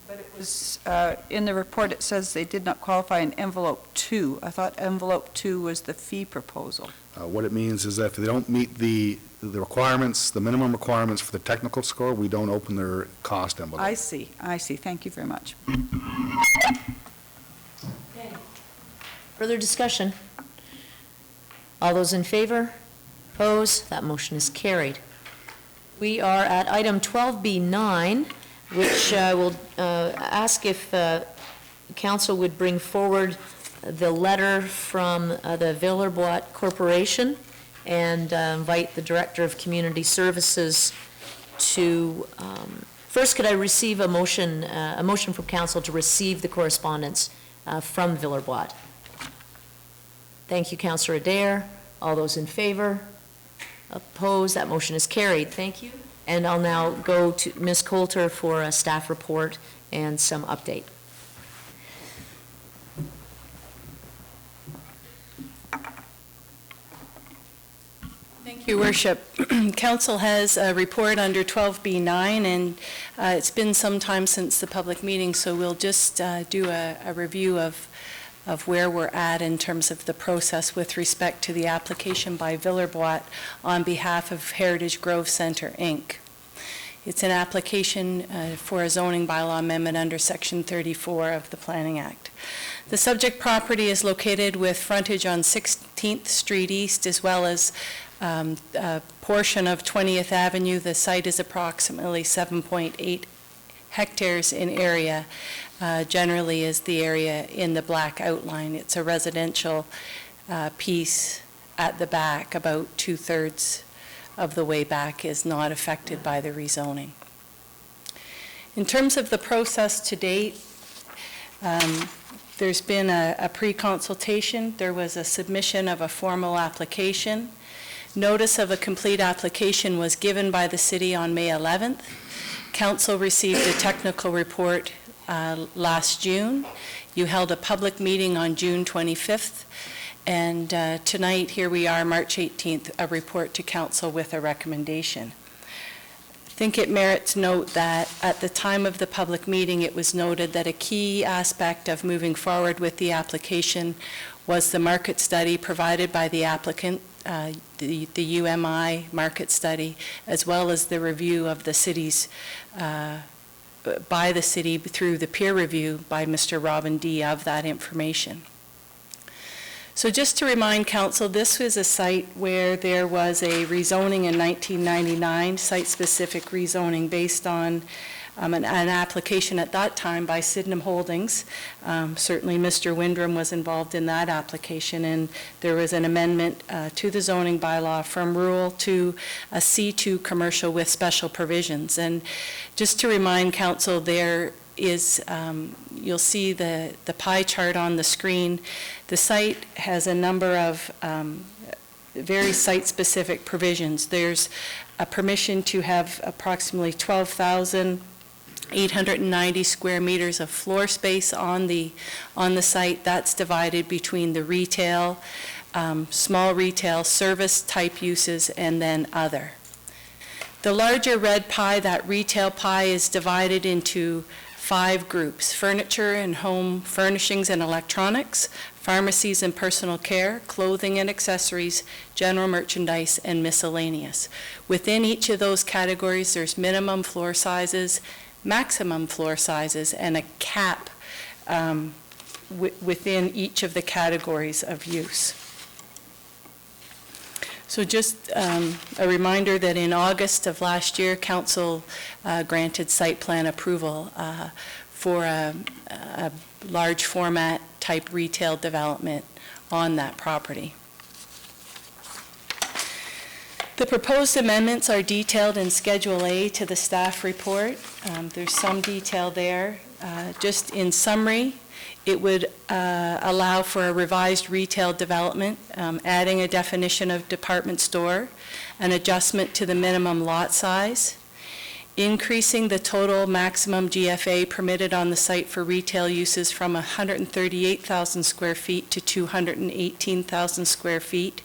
But it was, in the report, it says they did not qualify in envelope 2. I thought envelope 2 was the fee proposal. What it means is that if they don't meet the requirements, the minimum requirements for the technical score, we don't open their cost envelope. I see. Thank you very much. Further discussion? All those in favor? Opposed? That motion is carried. We are at item 12B9, which I will ask if council would bring forward the letter from the Villers-Bois Corporation and invite the Director of Community Services to, first could I receive a motion from council to receive the correspondence from Villers-Bois? Thank you, Councillor Adair. All those in favor? Opposed? That motion is carried. Thank you. And I'll now go to Ms. Coulter for a staff report and some update. Thank you, Worship. Council has a report under 12B9, and it's been some time since the public meeting, so we'll just do a review of where we're at in terms of the process with respect to the application by Villers-Bois on behalf of Heritage Grove Centre, Inc. It's an application for a zoning bylaw amendment under Section 34 of the Planning Act. The subject property is located with frontage on 16th Street East as well as a portion of 20th Avenue. The site is approximately 7.8 hectares in area. Generally is the area in the black outline. It's a residential piece at the back. About 2/3 of the way back is not affected by the rezoning. In terms of the process to date, there's been a pre-consultation. There was a submission of a formal application. Notice of a complete application was given by the city on May 11th. Council received a technical report last June. You held a public meeting on June 25th. And tonight, here we are, March 18th, a report to council with a recommendation. I think it merits note that at the time of the public meeting, it was noted that a key aspect of moving forward with the application was the market study provided by the applicant, the UMI market study, as well as the review of the city's, by the city through the peer review by Mr. Robin D. of that information. So just to remind Council, this was a site where there was a rezoning in 1999, site-specific rezoning based on an application at that time by Sydenham Holdings. Certainly Mr. Windrum was involved in that application, and there was an amendment to the zoning bylaw from rural to a C2 commercial with special provisions. And just to remind Council, there is, you'll see the pie chart on the screen. The site has a number of very site-specific provisions. There's a permission to have approximately 12,890 square meters of floor space on the site. That's divided between the retail, small retail, service type uses, and then other. The larger red pie, that retail pie, is divided into 5 groups: furniture and home furnishings and electronics, pharmacies and personal care, clothing and accessories, general merchandise, and miscellaneous. Within each of those categories, there's minimum floor sizes, maximum floor sizes, and a cap within each of the categories of use. So just a reminder that in August of last year, Council granted site plan approval for a large format type retail development on that property. The proposed amendments are detailed in Schedule A to the staff report. There's some detail there. Just in summary, it would allow for a revised retail development, adding a definition of department store, an adjustment to the minimum lot size, increasing the total maximum GFA permitted on the site for retail uses from 138,000 square feet to 218,000 square feet,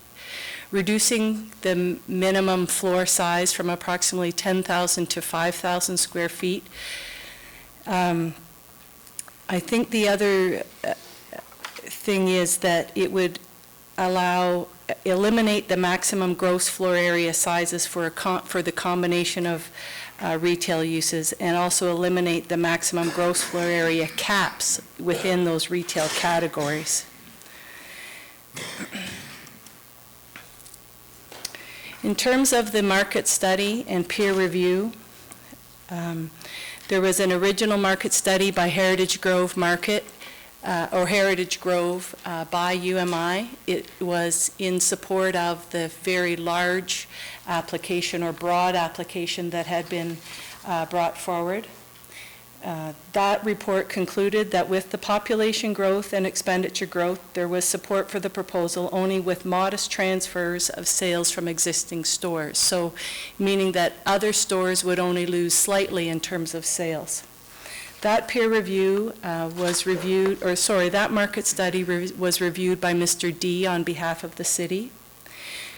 reducing the minimum floor size from approximately 10,000 to 5,000 square feet. I think the other thing is that it would eliminate the maximum gross floor area sizes for the combination of retail uses, and also eliminate the maximum gross floor area caps within those retail categories. In terms of the market study and peer review, there was an original market study by Heritage Grove Market, or Heritage Grove by UMI. It was in support of the very large application or broad application that had been brought forward. That report concluded that with the population growth and expenditure growth, there was support for the proposal only with modest transfers of sales from existing stores. So, meaning that other stores would only lose slightly in terms of sales. That peer review that market study was reviewed by Mr. D on behalf of the city.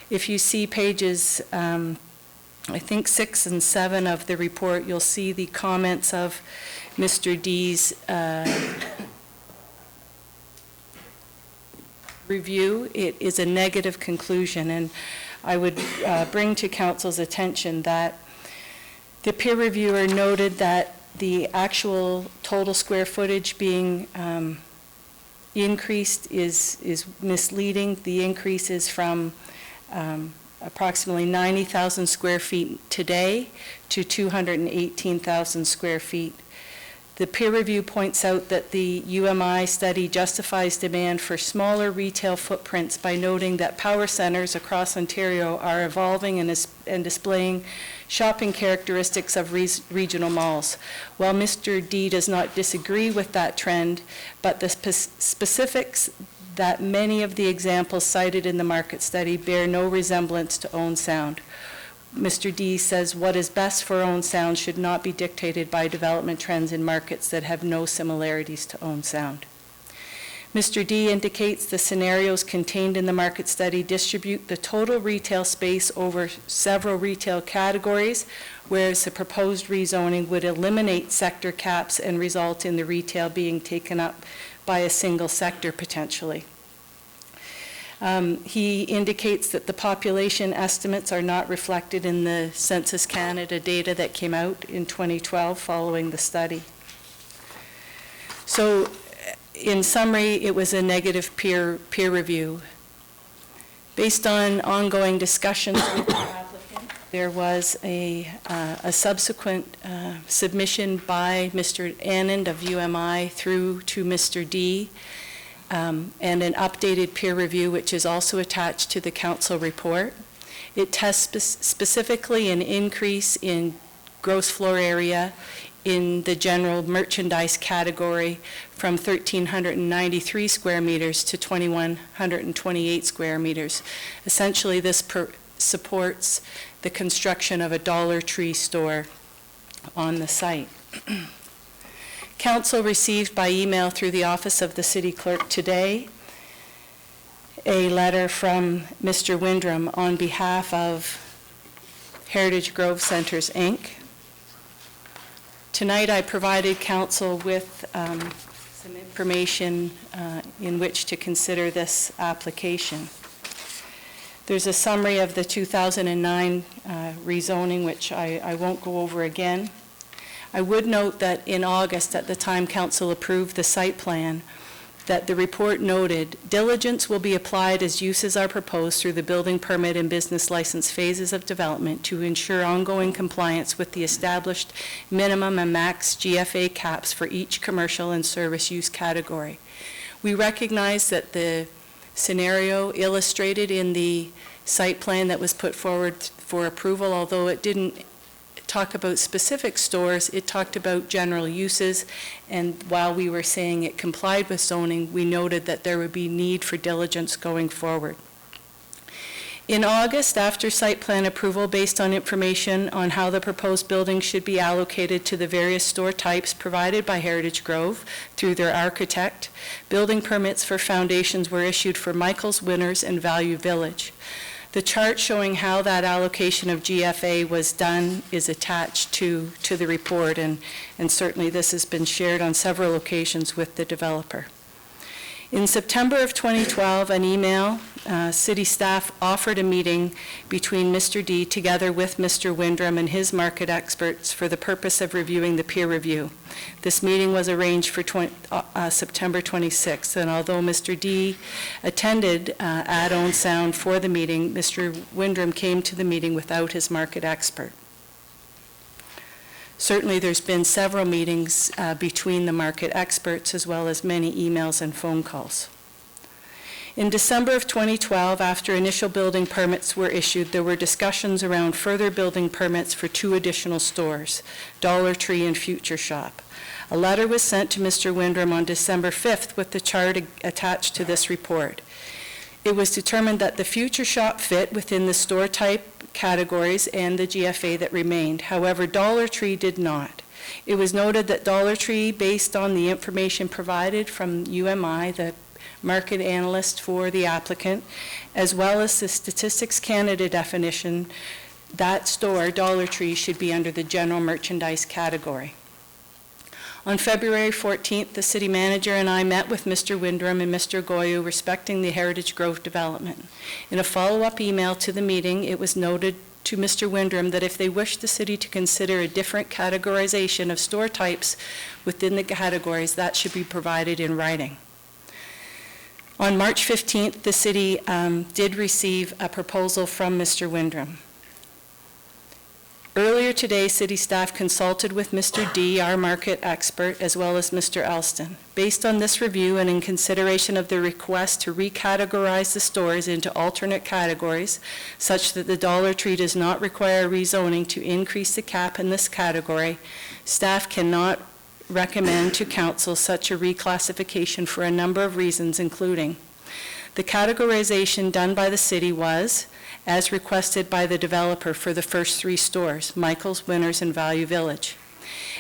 If you see pages, I think 6 and 7 of the report, you'll see the comments of Mr. D's review. It is a negative conclusion, and I would bring to Council's attention that the peer reviewer noted that the actual total square footage being increased is misleading. The increase is from approximately 90,000 square feet today to 218,000 square feet. The peer review points out that the UMI study justifies demand for smaller retail footprints by noting that power centers across Ontario are evolving and displaying shopping characteristics of regional malls. While Mr. D does not disagree with that trend, but the specifics that many of the examples cited in the market study bear no resemblance to Owen Sound. Mr. D says what is best for Owen Sound should not be dictated by development trends in markets that have no similarities to Owen Sound. Mr. D indicates the scenarios contained in the market study distribute the total retail space over several retail categories, whereas the proposed rezoning would eliminate sector caps and result in the retail being taken up by a single sector potentially. He indicates that the population estimates are not reflected in the Census Canada data that came out in 2012 following the study. So, in summary, it was a negative peer review. Based on ongoing discussions with the applicant, there was a subsequent submission by Mr. Anand of UMI through to Mr. D, and an updated peer review, which is also attached to the council report. It tests specifically an increase in gross floor area in the general merchandise category from 1,393 square meters to 2,128 square meters. Essentially, this supports the construction of a Dollar Tree store on the site. Council received by email through the office of the city clerk today a letter from Mr. Windram on behalf of Heritage Grove Centers, Inc. Tonight I provided council with some information in which to consider this application. There's a summary of the 2009 rezoning, which I won't go over again. I would note that in August, at the time council approved the site plan, that the report noted, diligence will be applied as uses are proposed through the building permit and business license phases of development to ensure ongoing compliance with the established minimum and max GFA caps for each commercial and service use category. We recognize that the scenario illustrated in the site plan that was put forward for approval, although it didn't talk about specific stores, it talked about general uses, and while we were saying it complied with zoning, we noted that there would be need for diligence going forward. In August, after site plan approval based on information on how the proposed building should be allocated to the various store types provided by Heritage Grove through their architect, building permits for foundations were issued for Michael's, Winners, and Value Village. The chart showing how that allocation of GFA was done is attached to the report, and certainly this has been shared on several occasions with the developer. In September of 2012, an email, city staff offered a meeting between Mr. D together with Mr. Windram and his market experts for the purpose of reviewing the peer review. This meeting was arranged for September 26th, and although Mr. D attended at Owen Sound for the meeting, Mr. Windram came to the meeting without his market expert. Certainly, there's been several meetings between the market experts as well as many emails and phone calls. In December of 2012, after initial building permits were issued, there were discussions around further building permits for 2 additional stores, Dollar Tree and Future Shop. A letter was sent to Mr. Windram on December 5th with the chart attached to this report. It was determined that the Future Shop fit within the store type categories and the GFA that remained. However, Dollar Tree did not. It was noted that Dollar Tree, based on the information provided from UMI, the market analyst for the applicant, as well as the Statistics Canada definition, that store, Dollar Tree, should be under the general merchandise category. On February 14th, the city manager and I met with Mr. Windram and Mr. Goyu respecting the Heritage Grove development. In a follow-up email to the meeting, it was noted to Mr. Windram that if they wished the city to consider a different categorization of store types within the categories, that should be provided in writing. On March 15th, the city did receive a proposal from Mr. Windram. Earlier today, city staff consulted with Mr. D, our market expert, as well as Mr. Elston. Based on this review and in consideration of the request to recategorize the stores into alternate categories, such that the Dollar Tree does not require rezoning to increase the cap in this category, staff cannot recommend to council such a reclassification for a number of reasons, including the categorization done by the city was as requested by the developer for the first 3 stores, Michael's, Winners, and Value Village.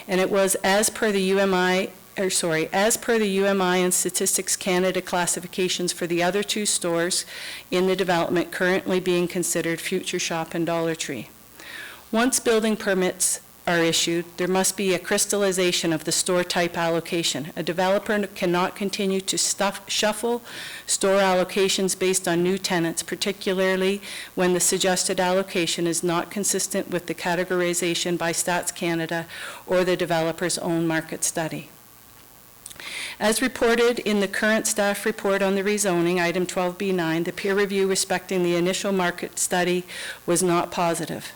And it was as per the UMI as per the UMI and Statistics Canada classifications for the other two stores in the development currently being considered Future Shop and Dollar Tree. Once building permits are issued, there must be a crystallization of the store type allocation. A developer cannot continue to shuffle store allocations based on new tenants, particularly when the suggested allocation is not consistent with the categorization by Stats Canada or the developer's own market study. As reported in the current staff report on the rezoning, item 12B9, the peer review respecting the initial market study was not positive.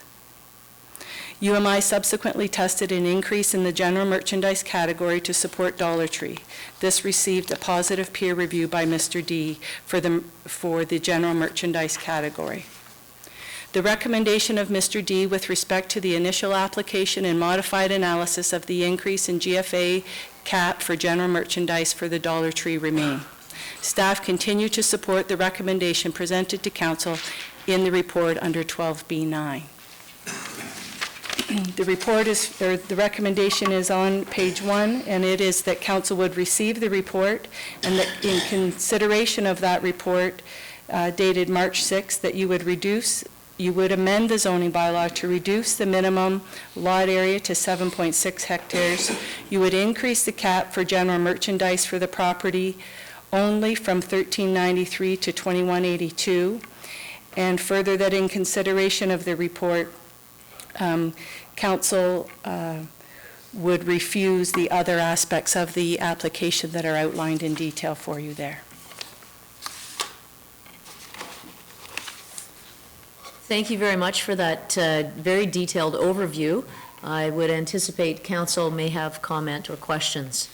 UMI subsequently tested an increase in the general merchandise category to support Dollar Tree. This received a positive peer review by Mr. D for the general merchandise category. The recommendation of Mr. D with respect to the initial application and modified analysis of the increase in GFA cap for general merchandise for the Dollar Tree remain. Staff continue to support the recommendation presented to Council in the report under 12B9. The recommendation is on page 1, and it is that Council would receive the report, and that in consideration of that report dated March 6th, that you would amend the zoning bylaw to reduce the minimum lot area to 7.6 hectares. You would increase the cap for general merchandise for the property only from $13.93 to $21.82, and further that in consideration of the report, Council would refuse the other aspects of the application that are outlined in detail for you there. Thank you very much for that very detailed overview. I would anticipate Council may have comment or questions.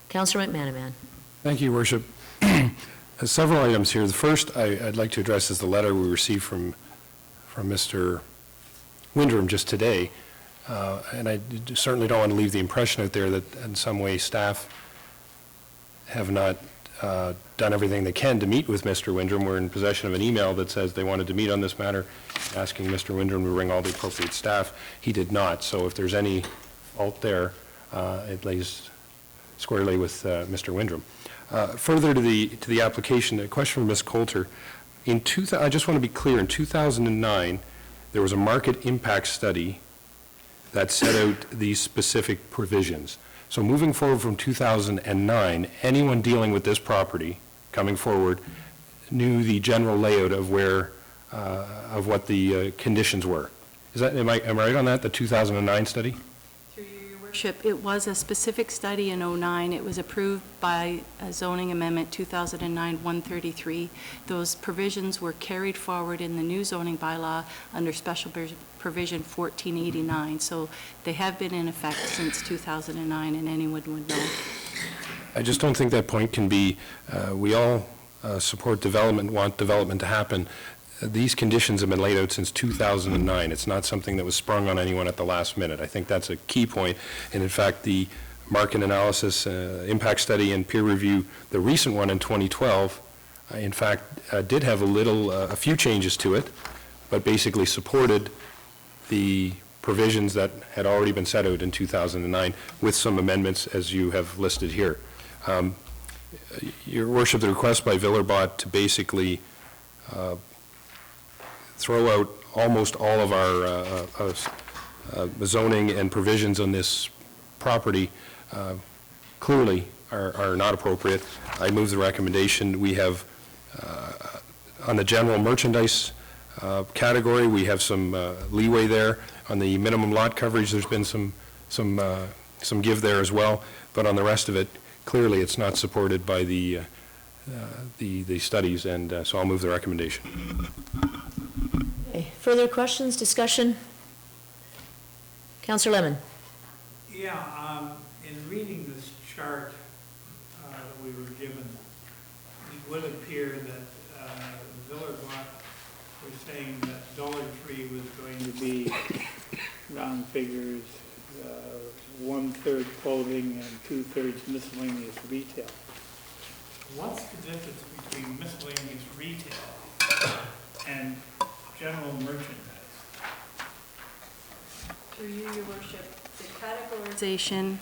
Councillor McManaman. Thank you, Worship. Several items here. The first I'd like to address is the letter we received from Mr. Windrum just today, and I certainly don't want to leave the impression out there that in some way staff have not done everything they can to meet with Mr. Windrum. We're in possession of an email that says they wanted to meet on this matter, asking Mr. Windrum to bring all the appropriate staff. He did not, so if there's any fault there, it lays squarely with Mr. Windrum. Further to the application, a question from Ms. Coulter. I just want to be clear, in 2009, there was a market impact study that set out these specific provisions. So moving forward from 2009, anyone dealing with this property coming forward knew the general layout of of what the conditions were. Am I right on that, the 2009 study? It was a specific study in 2009. It was approved by a zoning amendment 2009-133. Those provisions were carried forward in the new zoning bylaw under special provision 1489. So they have been in effect since 2009, and anyone would know. I just don't think that point can be, we all support development, want development to happen. These conditions have been laid out since 2009. It's not something that was sprung on anyone at the last minute. I think that's a key point. And in fact, the market analysis, impact study, and peer review, the recent one in 2012, in fact, did have a few changes to it, but basically supported the provisions that had already been set out in 2009 with some amendments as you have listed here. Your Worship, the request by Villerbot to basically throw out almost all of our zoning and provisions on this property clearly are not appropriate. I move the recommendation. We have, on the general merchandise category, we have some leeway there. On the minimum lot coverage, there's been some give there as well. But on the rest of it, clearly it's not supported by the studies, and so I'll move the recommendation. Okay. Further questions, discussion? Councillor Lemon. Yeah, in reading this chart that we were given, it would appear that Villerbot was saying that Dollar Tree was going to be, round figures, 1/3 clothing and 2/3 miscellaneous retail. What's the difference between miscellaneous retail and general merchandise? Through you, Your Worship, Categorization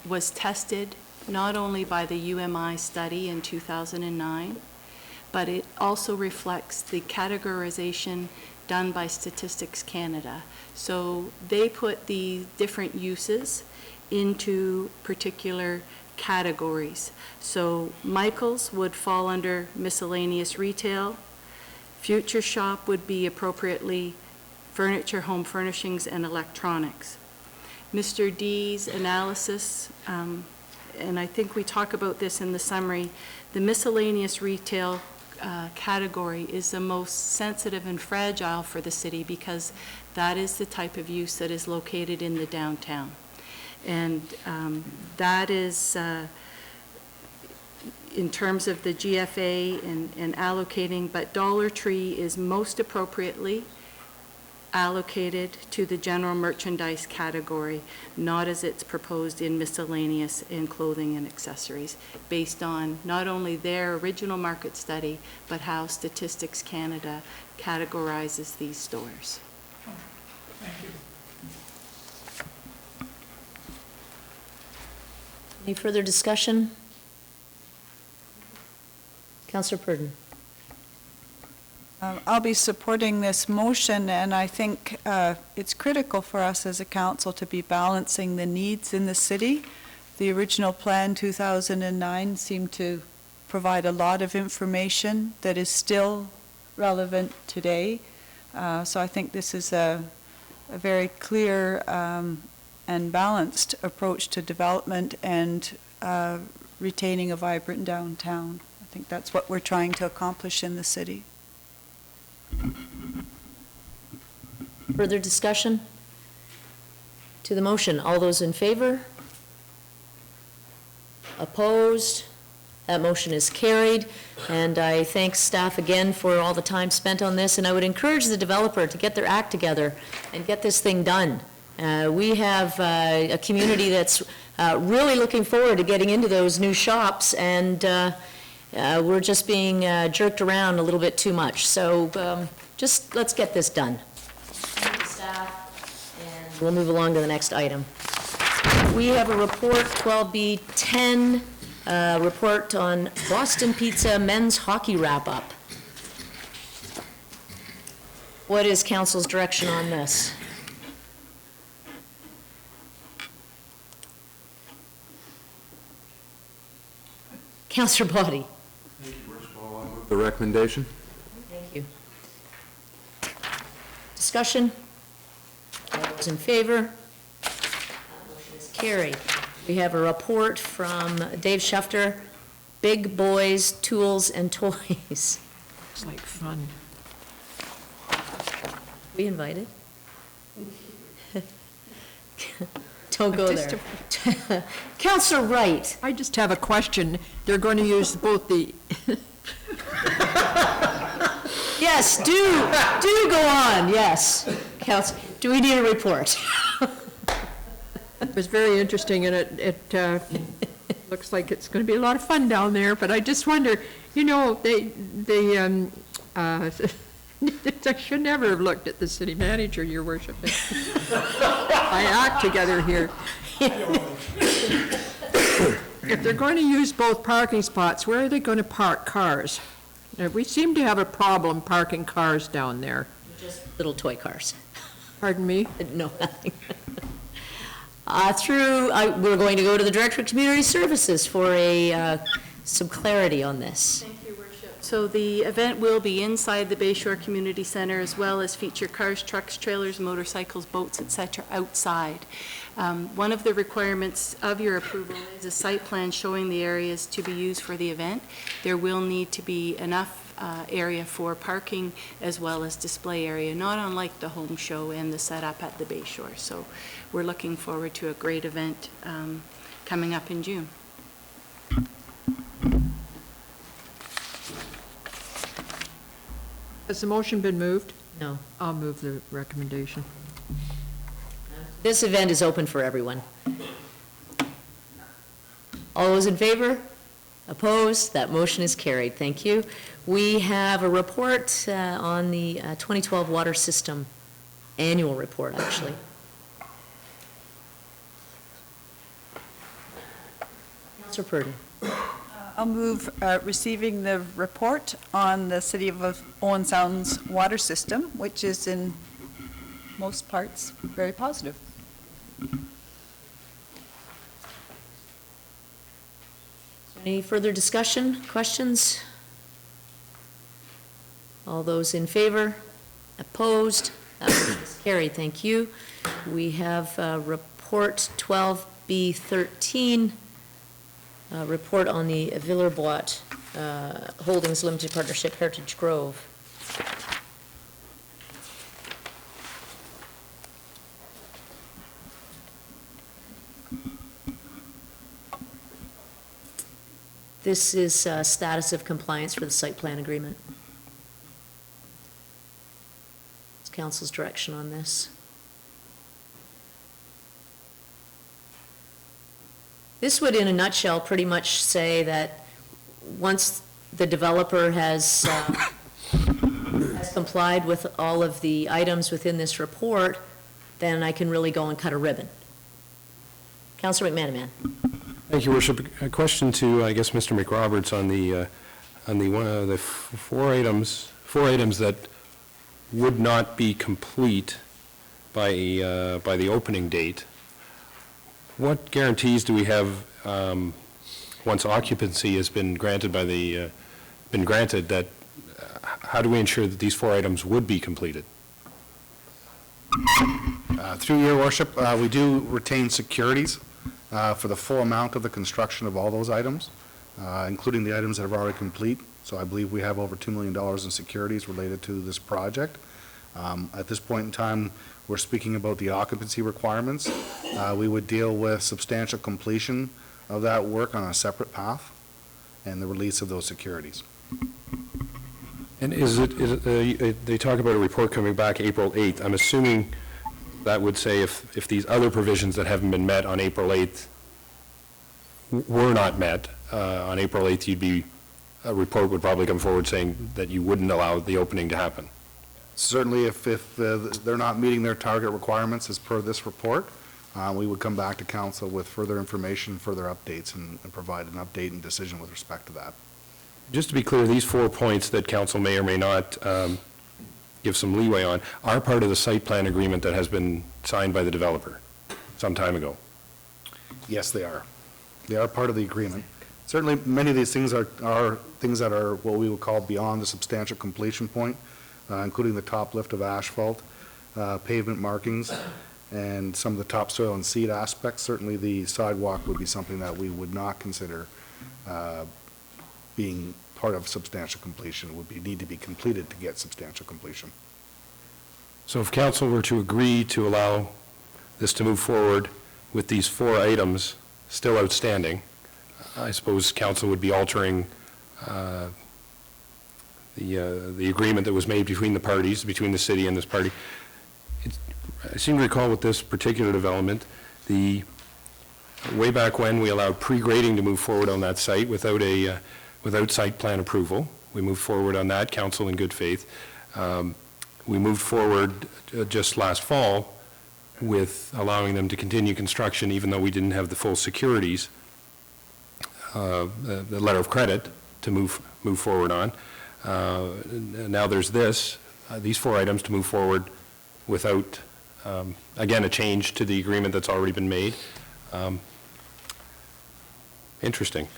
was tested not only by the UMI study in 2009, but it also reflects the categorization done by Statistics Canada. So they put the different uses into particular categories. So Michael's would fall under miscellaneous retail. Future Shop would be appropriately furniture, home furnishings, and electronics. Mr. D's analysis, and I think we talk about this in the summary, the miscellaneous retail category is the most sensitive and fragile for the city because that is the type of use that is located in the downtown. And that is, in terms of the GFA and allocating, but Dollar Tree is most appropriately allocated to the general merchandise category, not as it's proposed in miscellaneous in clothing and accessories, based on not only their original market study, but how Statistics Canada categorizes these stores. Thank you. Any further discussion? Councillor Purdon. I'll be supporting this motion, and I think it's critical for us as a council to be balancing the needs in the city. The original plan, 2009, seemed to provide a lot of information that is still relevant today. So I think this is a very clear and balanced approach to development and retaining a vibrant downtown. I think that's what we're trying to accomplish in the city. Further discussion? To the motion, all those in favor? Opposed? That motion is carried, and I thank staff again for all the time spent on this, and I would encourage the developer to get their act together and get this thing done. We have a community that's really looking forward to getting into those new shops, and we're just being jerked around a little bit too much. So just let's get this done. Thank you, staff, and we'll move along to the next item. We have a report, 12B10, report on Boston Pizza men's hockey wrap-up. What is council's direction on this? Councillor Boddy. Thank you, Worship. I'll move the recommendation. Thank you. Discussion? All those in favor? Motion is carried. We have a report from Dave Schefter, Big Boys, Tools and Toys. Looks like fun. We invited? Don't go there. Councillor Wright. I just have a question. They're going to use both the, Yes, do go on, yes. Do we need a report? it was very interesting, and it looks like it's going to be a lot of fun down there, but I just wonder, you know, I should never have looked at the city manager, Your Worship. I act together here. If they're going to use both parking spots, where are they going to park cars? Now, we seem to have a problem parking cars down there. Just little toy cars. Pardon me? No, nothing. We're going to go to the Director of Community Services for some clarity on this. Thank you, Worship. So the event will be inside the Bayshore Community Center, as well as feature cars, trucks, trailers, motorcycles, boats, etc. outside. One of the requirements of your approval is a site plan showing the areas to be used for the event. There will need to be enough area for parking as well as display area, not unlike the home show and the setup at the Bayshore. So we're looking forward to a great event coming up in June. Has the motion been moved? No. I'll move the recommendation. This event is open for everyone. All those in favor? Opposed? That motion is carried. Thank you. We have a report on the 2012 water system, annual report, actually. Councillor Purdon. I'll move receiving the report on the City of Owen Sound's water system, which is in most parts very positive. Any further discussion, questions? All those in favor? Opposed? That motion is carried, thank you. We have report 12B13, report on the Villeurbois Holdings Limited Partnership Heritage Grove. This is status of compliance for the site plan agreement. It's council's direction on this. This would, in a nutshell, pretty much say that once the developer has complied with all of the items within this report, then I can really go and cut a ribbon. Councillor McManaman. Thank you, Worship. A question to, I guess, Mr. McRoberts on the one of the four items that would not be complete by the opening date. What guarantees do we have once occupancy has been granted by the that how do we ensure that these four items would be completed? Through your worship, we do retain securities for the full amount of the construction of all those items, including the items that are already complete. So I believe we have over $2 million in securities related to this project. At this point in time, we're speaking about the occupancy requirements. We would deal with substantial completion of that work on a separate path and the release of those securities. And they talk about a report coming back April 8th. I'm assuming that would say if these other provisions that haven't been met on April 8th were not met, on April 8th, a report would probably come forward saying that you wouldn't allow the opening to happen. Certainly, if they're not meeting their target requirements as per this report, we would come back to council with further information, further updates, and provide an update and decision with respect to that. Just to be clear, these 4 points that council may or may not give some leeway on are part of the site plan agreement that has been signed by the developer some time ago. Yes, they are. They are part of the agreement. Certainly, many of these things are things that are what we would call beyond the substantial completion point, including the top lift of asphalt, pavement markings, and some of the topsoil and seed aspects. Certainly, the sidewalk would be something that we would not consider being part of substantial completion. It would need to be completed to get substantial completion. So if council were to agree to allow this to move forward with these 4 items still outstanding, I suppose council would be altering the agreement that was made between the parties, between the city and this party. I seem to recall with this particular development, way back when we allowed pre-grading to move forward on that site without site plan approval. We moved forward on that, council in good faith. We moved forward just last fall with allowing them to continue construction even though we didn't have the full securities, the letter of credit to move forward on. Now there's these 4 items to move forward without, again, a change to the agreement that's already been made. Interesting.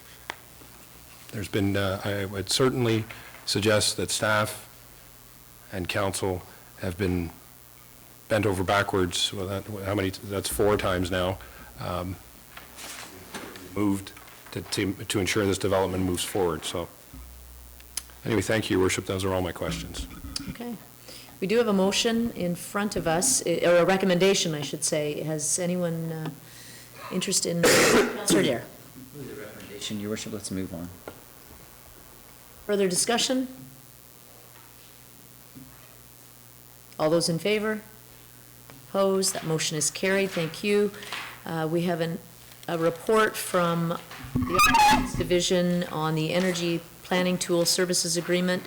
There's been, I would certainly suggest that staff and council have been bent over backwards. Well, that's 4 times now, moved to ensure this development moves forward. So anyway, thank you, Your Worship. Those are all my questions. Okay. We do have a motion in front of us, or a recommendation, I should say. Has anyone interested in? Councillor Dare. Move the recommendation, Your Worship. Let's move on. Further discussion? All those in favor? Opposed? That motion is carried. Thank you. We have a report from the Operations Division on the Energy Planning Tool Services Agreement.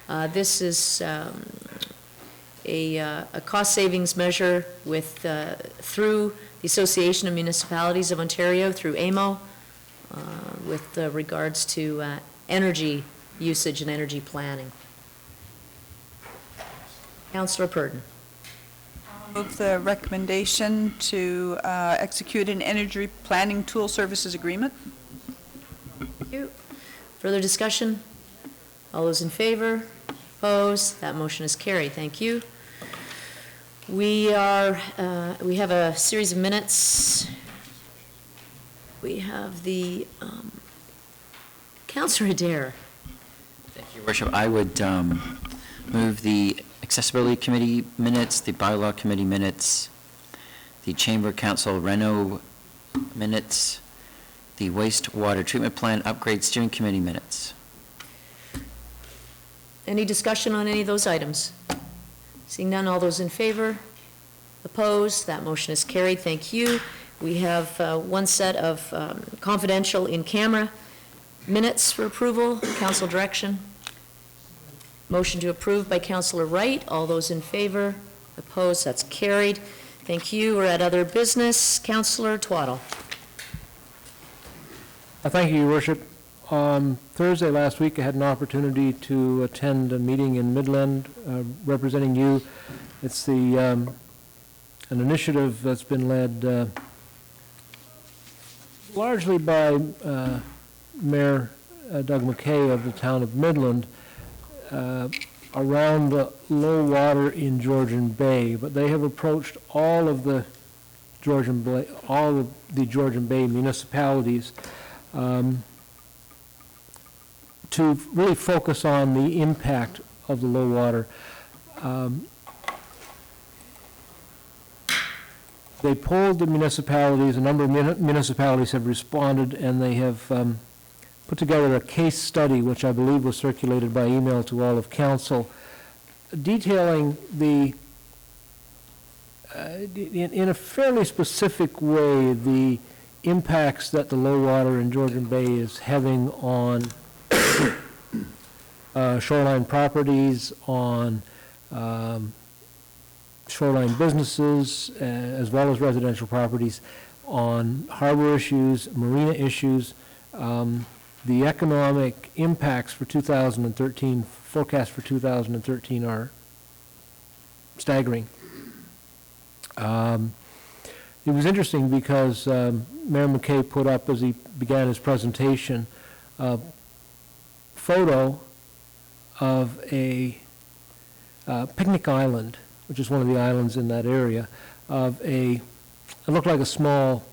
This is a cost savings measure with through the Association of Municipalities of Ontario, through AMO. with regards to energy usage and energy planning. Councillor Purdon. Move the recommendation to execute an energy planning tool services agreement. Thank you. Further discussion? All those in favor? Opposed? That motion is carried. Thank you. We have a series of minutes. We have the Councillor Adair. Thank you, Your Worship. I would move the Accessibility Committee minutes, the Bylaw Committee minutes, the Chamber Council Reno minutes, the Wastewater Treatment Plant Upgrade Steering Committee minutes. Any discussion on any of those items? Seeing none, all those in favor? Opposed? That motion is carried. Thank you. We have one set of confidential in-camera minutes for approval. Council direction. Motion to approve by Councillor Wright. All those in favor? Opposed? That's carried. Thank you. We're at other business. Councillor Twaddle. Thank you, Your Worship. On Thursday last week, I had an opportunity to attend a meeting in Midland representing you. It's an initiative that's been led largely by Mayor Doug McKay of the town of Midland around the low water in Georgian Bay, but they have approached all of the Georgian Bay municipalities to really focus on the impact of the low water. They polled the municipalities. A number of municipalities have responded, and they have put together a case study, which I believe was circulated by email to all of council, detailing in a fairly specific way the impacts that the low water in Georgian Bay is having on shoreline properties, on shoreline businesses, as well as residential properties, on harbor issues, marina issues. The economic impacts for 2013, forecast for 2013, are staggering. It was interesting because Mayor McKay put up, as he began his presentation, a photo of a picnic island, which is one of the islands in that area, of it looked like a small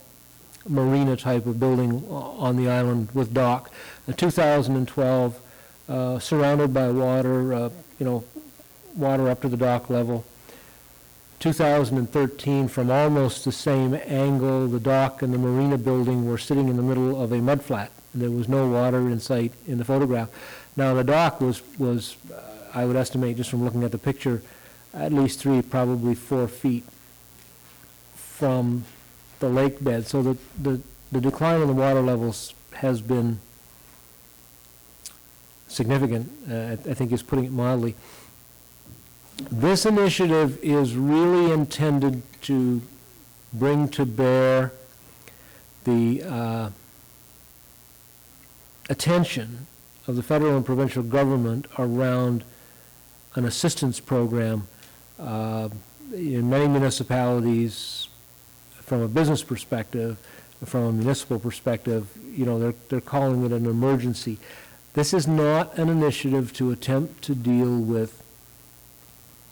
marina type of building on the island with dock. In 2012, surrounded by water, water up to the dock level. 2013, from almost the same angle, the dock and the marina building were sitting in the middle of a mudflat. There was no water in sight in the photograph. Now, the dock was I would estimate, just from looking at the picture, at least 3, probably 4 feet from the lake bed. So the decline in the water levels has been significant, I think is putting it mildly. This initiative is really intended to bring to bear the attention of the federal and provincial government around an assistance program. In many municipalities, from a business perspective, from a municipal perspective, they're calling it an emergency. This is not an initiative to attempt to deal with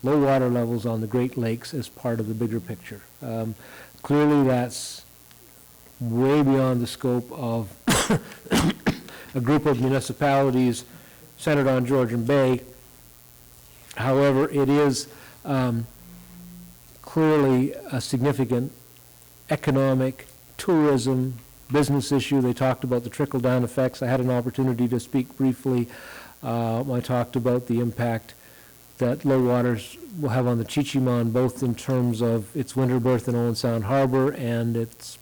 low water levels on the Great Lakes as part of the bigger picture. Clearly, that's way beyond the scope of a group of municipalities centered on Georgian Bay. However, it is clearly a significant economic, tourism, business issue. They talked about the trickle-down effects. I had an opportunity to speak briefly. I talked about the impact that low waters will have on the Chichiman, both in terms of its winter berth in Owen Sound Harbor and its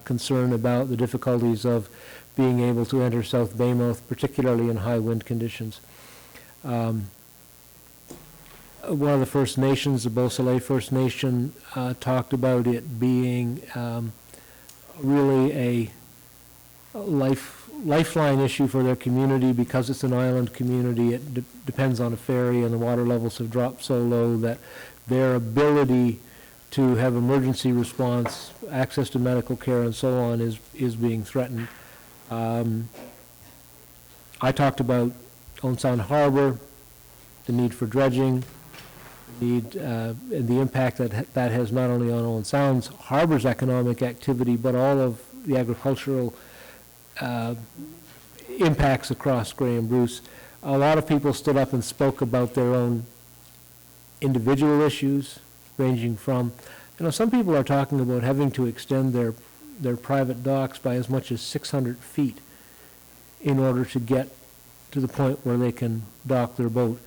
concern about the difficulties of being able to enter South Baymouth, particularly in high wind conditions. One of the First Nations, the Basil First Nation, talked about it being really lifeline issue for their community. Because it's an island community, it depends on a ferry, and the water levels have dropped so low that their ability to have emergency response, access to medical care, and so on is being threatened. I talked about Owen Sound Harbor, the need for dredging, the impact that has not only on Owen Sound's harbor's economic activity, but all of the agricultural impacts across Grey and Bruce. A lot of people stood up and spoke about their own individual issues, ranging from, some people are talking about having to extend their private docks by as much as 600 feet in order to get to the point where they can dock their boat.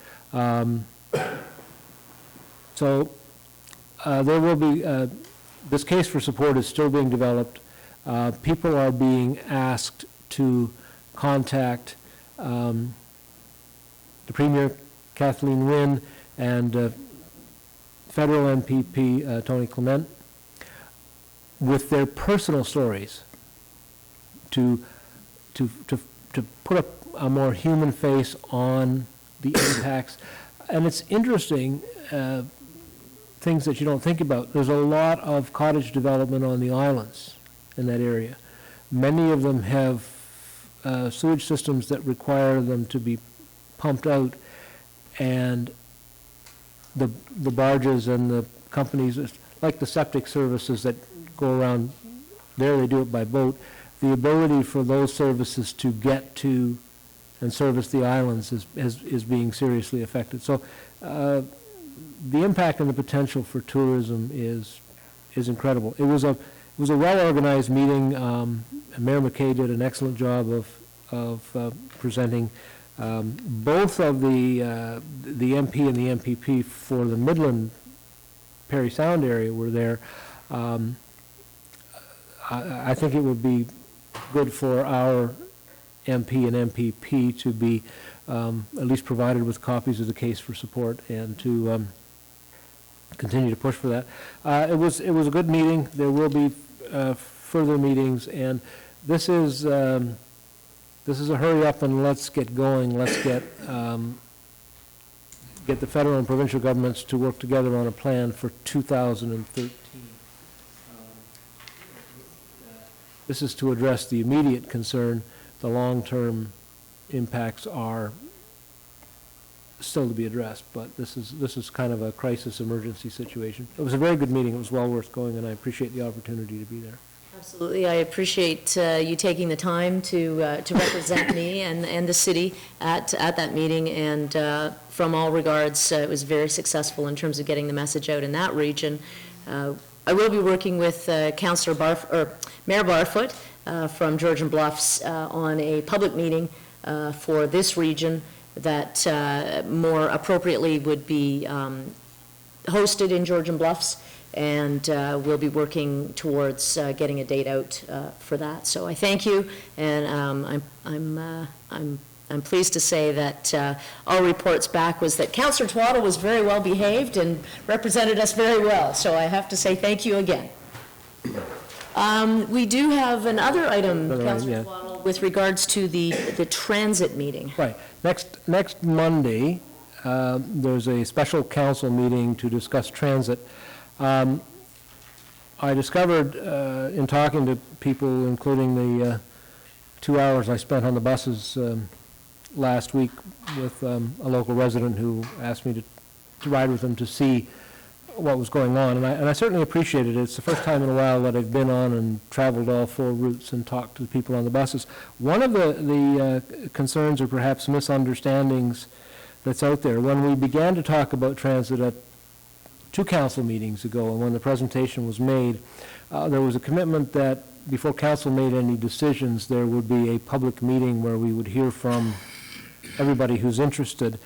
So there will be, this case for support is still being developed. People are being asked to contact the Premier, Kathleen Wynne, and federal MPP Tony Clement with their personal stories to put a more human face on the impacts. And it's interesting, things that you don't think about. There's a lot of cottage development on the islands in that area. Many of them have sewage systems that require them to be pumped out, and the barges and the companies, like the septic services that go around there, they do it by boat. The ability for those services to get to and service the islands is being seriously affected. So the impact and the potential for tourism is incredible. It was a well-organized meeting. Mayor McKay did an excellent job of presenting. Both of the MP and the MPP for the Midland Perry Sound area were there. I think it would be good for our MP and MPP to be at least provided with copies of the case for support, and to continue to push for that. It was a good meeting. There will be further meetings, and this is a hurry up and let's get going. Let's get the federal and provincial governments to work together on a plan for 2013. This is to address the immediate concern. The long-term impacts are still to be addressed, but this is kind of a crisis emergency situation. It was a very good meeting. It was well worth going, and I appreciate the opportunity to be there. Absolutely. I appreciate you taking the time to represent me and the city at that meeting, and from all regards, it was very successful in terms of getting the message out in that region. I will be working with Mayor Barfoot from Georgian Bluffs on a public meeting for this region that more appropriately would be hosted in Georgian Bluffs, and we'll be working towards getting a date out for that. So I thank you, and I'm pleased to say that all reports back was that Councillor Twaddle was very well behaved and represented us very well. So I have to say thank you again. We do have another item, Councillor Twaddle, with regards to the transit meeting. Right. Next Monday, there's a special council meeting to discuss transit. I discovered in talking to people, including the 2 hours I spent on the buses last week with a local resident who asked me to ride with them to see what was going on, and I certainly appreciated it. It's the first time in a while that I've been on and traveled all 4 routes and talked to the people on the buses. One of the concerns or perhaps misunderstandings that's out there, when we began to talk about transit at 2 council meetings ago, and when the presentation was made, there was a commitment that before council made any decisions, there would be a public meeting where we would hear from everybody who's interested.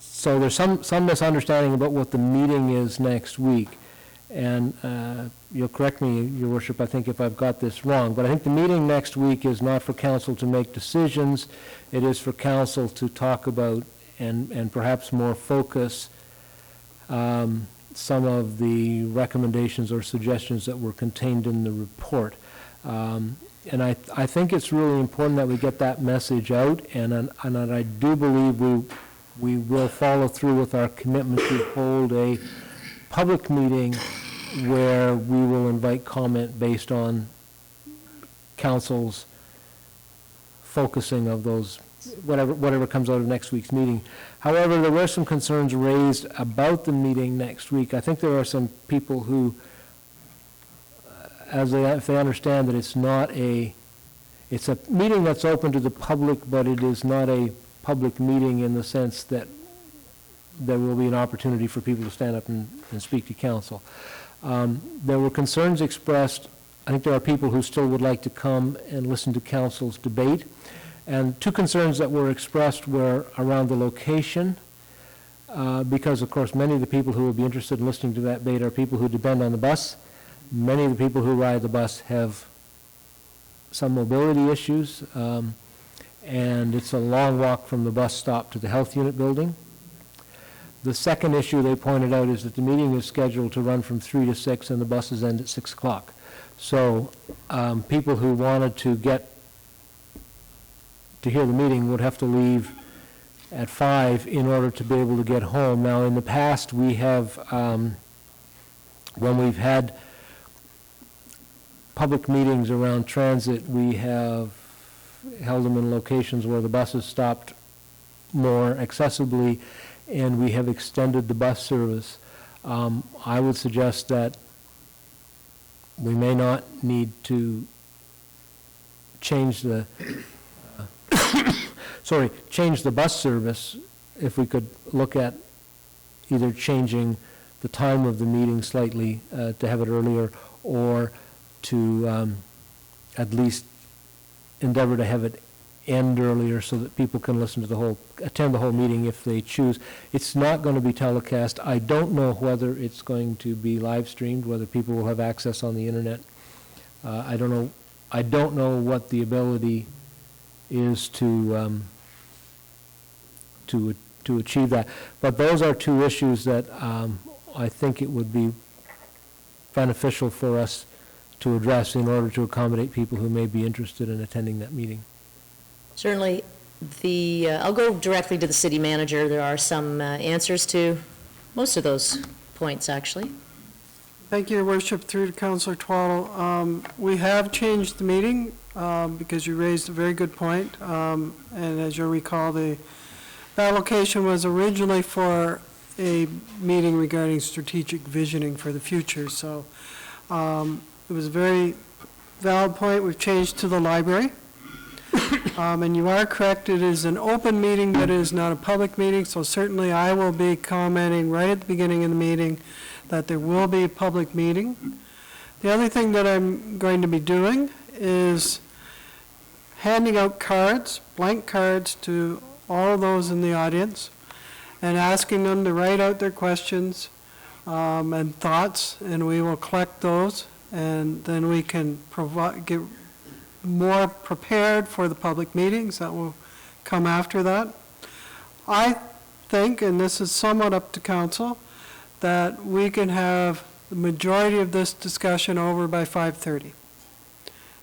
So there's some misunderstanding about what the meeting is next week. And you'll correct me, Your Worship, I think, if I've got this wrong, but I think the meeting next week is not for council to make decisions. It is for council to talk about and perhaps more focus some of the recommendations or suggestions that were contained in the report. And I think it's really important that we get that message out, and I do believe we will follow through with our commitment to hold a public meeting where we will invite comment based on council's focusing of those, whatever comes out of next week's meeting. However, there were some concerns raised about the meeting next week. I think there are some people who, if they understand that it's a meeting that's open to the public, but it is not a public meeting in the sense that there will be an opportunity for people to stand up and speak to council. There were concerns expressed. I think there are people who still would like to come and listen to council's debate. And two concerns that were expressed were around the location, because, of course, many of the people who will be interested in listening to that debate are people who depend on the bus. Many of the people who ride the bus have some mobility issues, and it's a long walk from the bus stop to the health unit building. The second issue they pointed out is that the meeting is scheduled to run from 3 to 6, and the buses end at 6 o'clock. So people who wanted to get to hear the meeting would have to leave at 5 in order to be able to get home. Now, in the past, we have, when we've had public meetings around transit, we have held them in locations where the buses stopped more accessibly, and we have extended the bus service. I would suggest that we may not need to change the change the bus service, if we could look at either changing the time of the meeting slightly to have it earlier, or to at least endeavor to have it end earlier so that people can listen to attend the whole meeting if they choose. It's not going to be telecast. I don't know whether it's going to be live streamed, whether people will have access on the internet. I don't know what the ability is to achieve that. But those are two issues that I think it would be beneficial for us to address in order to accommodate people who may be interested in attending that meeting. Certainly, I'll go directly to the city manager. There are some answers to most of those points, actually. Thank you, Your Worship. Through to Councillor Twaddle. We have changed the meeting because you raised a very good point. And as you recall, the allocation was originally for a meeting regarding strategic visioning for the future. So it was a very valid point. We've changed to the library. And you are correct, it is an open meeting, but it is not a public meeting, so certainly I will be commenting right at the beginning of the meeting that there will be a public meeting. The other thing that I'm going to be doing is handing out cards, blank cards, to all of those in the audience and asking them to write out their questions and thoughts, and we will collect those, and then we can get more prepared for the public meetings that will come after that. I think, and this is somewhat up to council, that we can have the majority of this discussion over by 5:30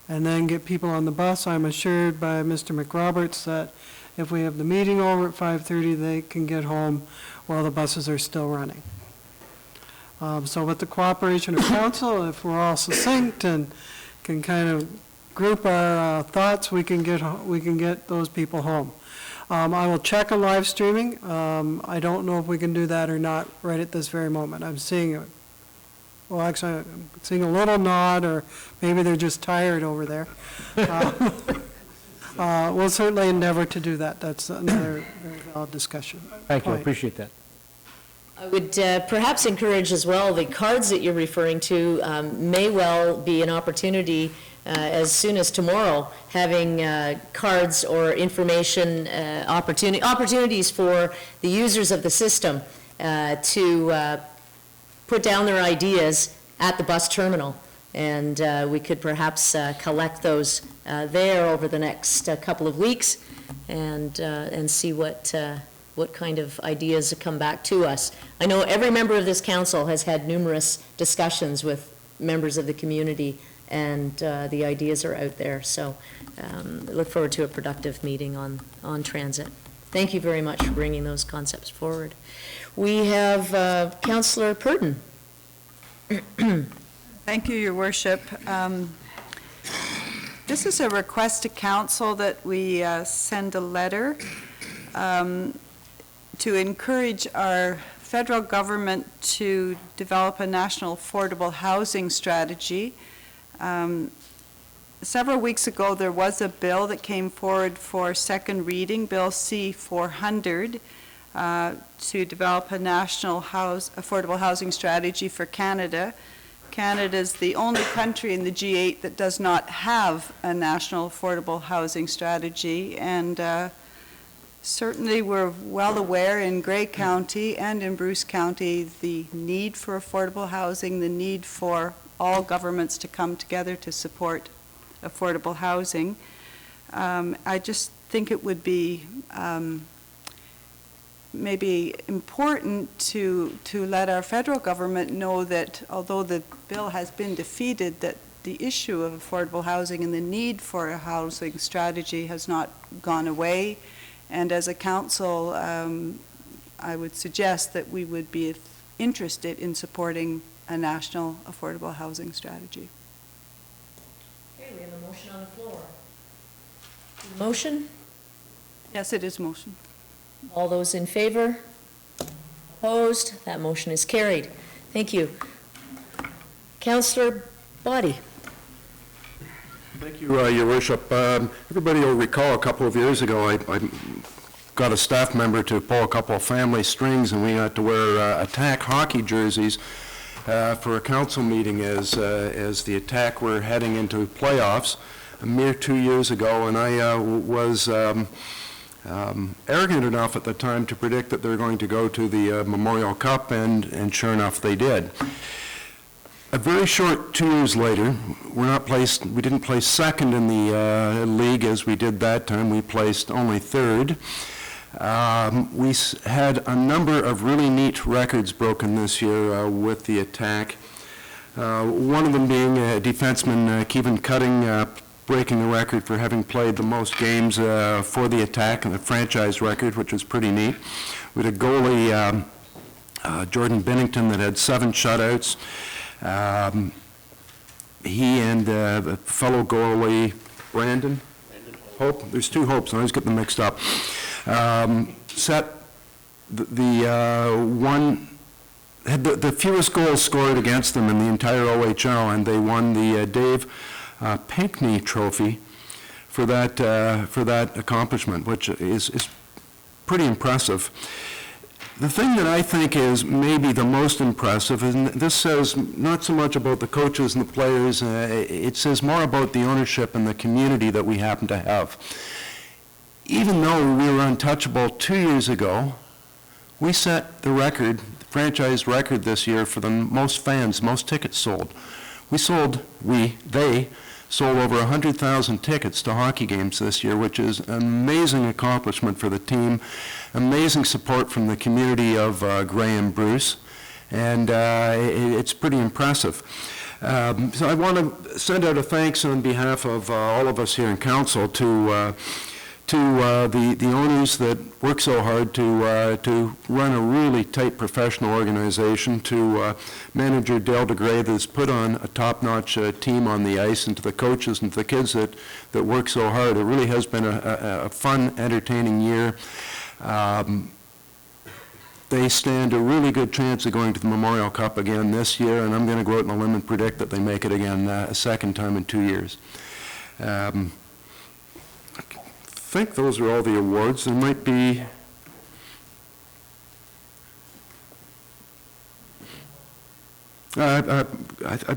and then get people on the bus. I'm assured by Mr. McRoberts that if we have the meeting over at 5:30, they can get home while the buses are still running. So with the cooperation of council, if we're all succinct and can kind of group our thoughts, we can get those people home. I will check on live streaming. I don't know if we can do that or not right at this very moment. I'm seeing I'm seeing a little nod, or maybe they're just tired over there. We'll certainly endeavor to do that. That's another very valid discussion. Thank you, I appreciate that. I would perhaps encourage as well, the cards that you're referring to may well be an opportunity as soon as tomorrow, having cards or information opportunities for the users of the system to put down their ideas at the bus terminal. And we could perhaps collect those there over the next couple of weeks and see what what kind of ideas come back to us. I know every member of this council has had numerous discussions with members of the community, and the ideas are out there. So I look forward to a productive meeting on transit. Thank you very much for bringing those concepts forward. We have Councillor Purton. Thank you, Your Worship. This is a request to council that we send a letter to encourage our federal government to develop a national affordable housing strategy. Several weeks ago, there was a bill that came forward for second reading, Bill C-400, to develop a national affordable housing strategy for Canada. Canada is the only country in the G8 that does not have a national affordable housing strategy, and certainly we're well aware in Grey County and in Bruce County the need for affordable housing, the need for all governments to come together to support affordable housing. I just think it would be maybe important to let our federal government know that although the bill has been defeated, that the issue of affordable housing and the need for a housing strategy has not gone away. And as a council, I would suggest that we would be interested in supporting a national affordable housing strategy. Okay, we have a motion on the floor. Motion? Yes, it is motion. All those in favor? Opposed? That motion is carried. Thank you. Councillor Boddy. Thank you, Your Worship. Everybody will recall a couple of years ago, I got a staff member to pull a couple of family strings, and we had to wear attack hockey jerseys for a council meeting as the attack were heading into playoffs a mere 2 years ago, and I was arrogant enough at the time to predict that they were going to go to the Memorial Cup, and sure enough they did. A very short 2 years later, we didn't place second in the league as we did that time. We placed only third. We had a number of really neat records broken this year with the attack. One of them being defenseman Kevin Cutting breaking the record for having played the most games for the attack, and the franchise record, which was pretty neat. We had a goalie, Jordan Bennington, that had 7 shutouts. He and a fellow goalie, Brandon Hope, there's 2 Hopes, I always get them mixed up, set had the fewest goals scored against them in the entire OHL, and they won the Dave Pinkney Trophy for that accomplishment, which is pretty impressive. The thing that I think is maybe the most impressive, and this says not so much about the coaches and the players, it says more about the ownership and the community that we happen to have. Even though we were untouchable 2 years ago, we set the record, the franchise record this year for the most fans, most tickets sold. They sold over 100,000 tickets to hockey games this year, which is an amazing accomplishment for the team, amazing support from the community of Grey and Bruce, and it's pretty impressive. So I want to send out a thanks on behalf of all of us here in council to the owners that work so hard to run a really tight professional organization, to manager Dale DeGray that's put on a top-notch team on the ice, and to the coaches and to the kids that work so hard. It really has been a fun, entertaining year. They stand a really good chance of going to the Memorial Cup again this year, and I'm going to go out on a limb and predict that they make it again a second time in 2 years. I think those are all the awards. There might be I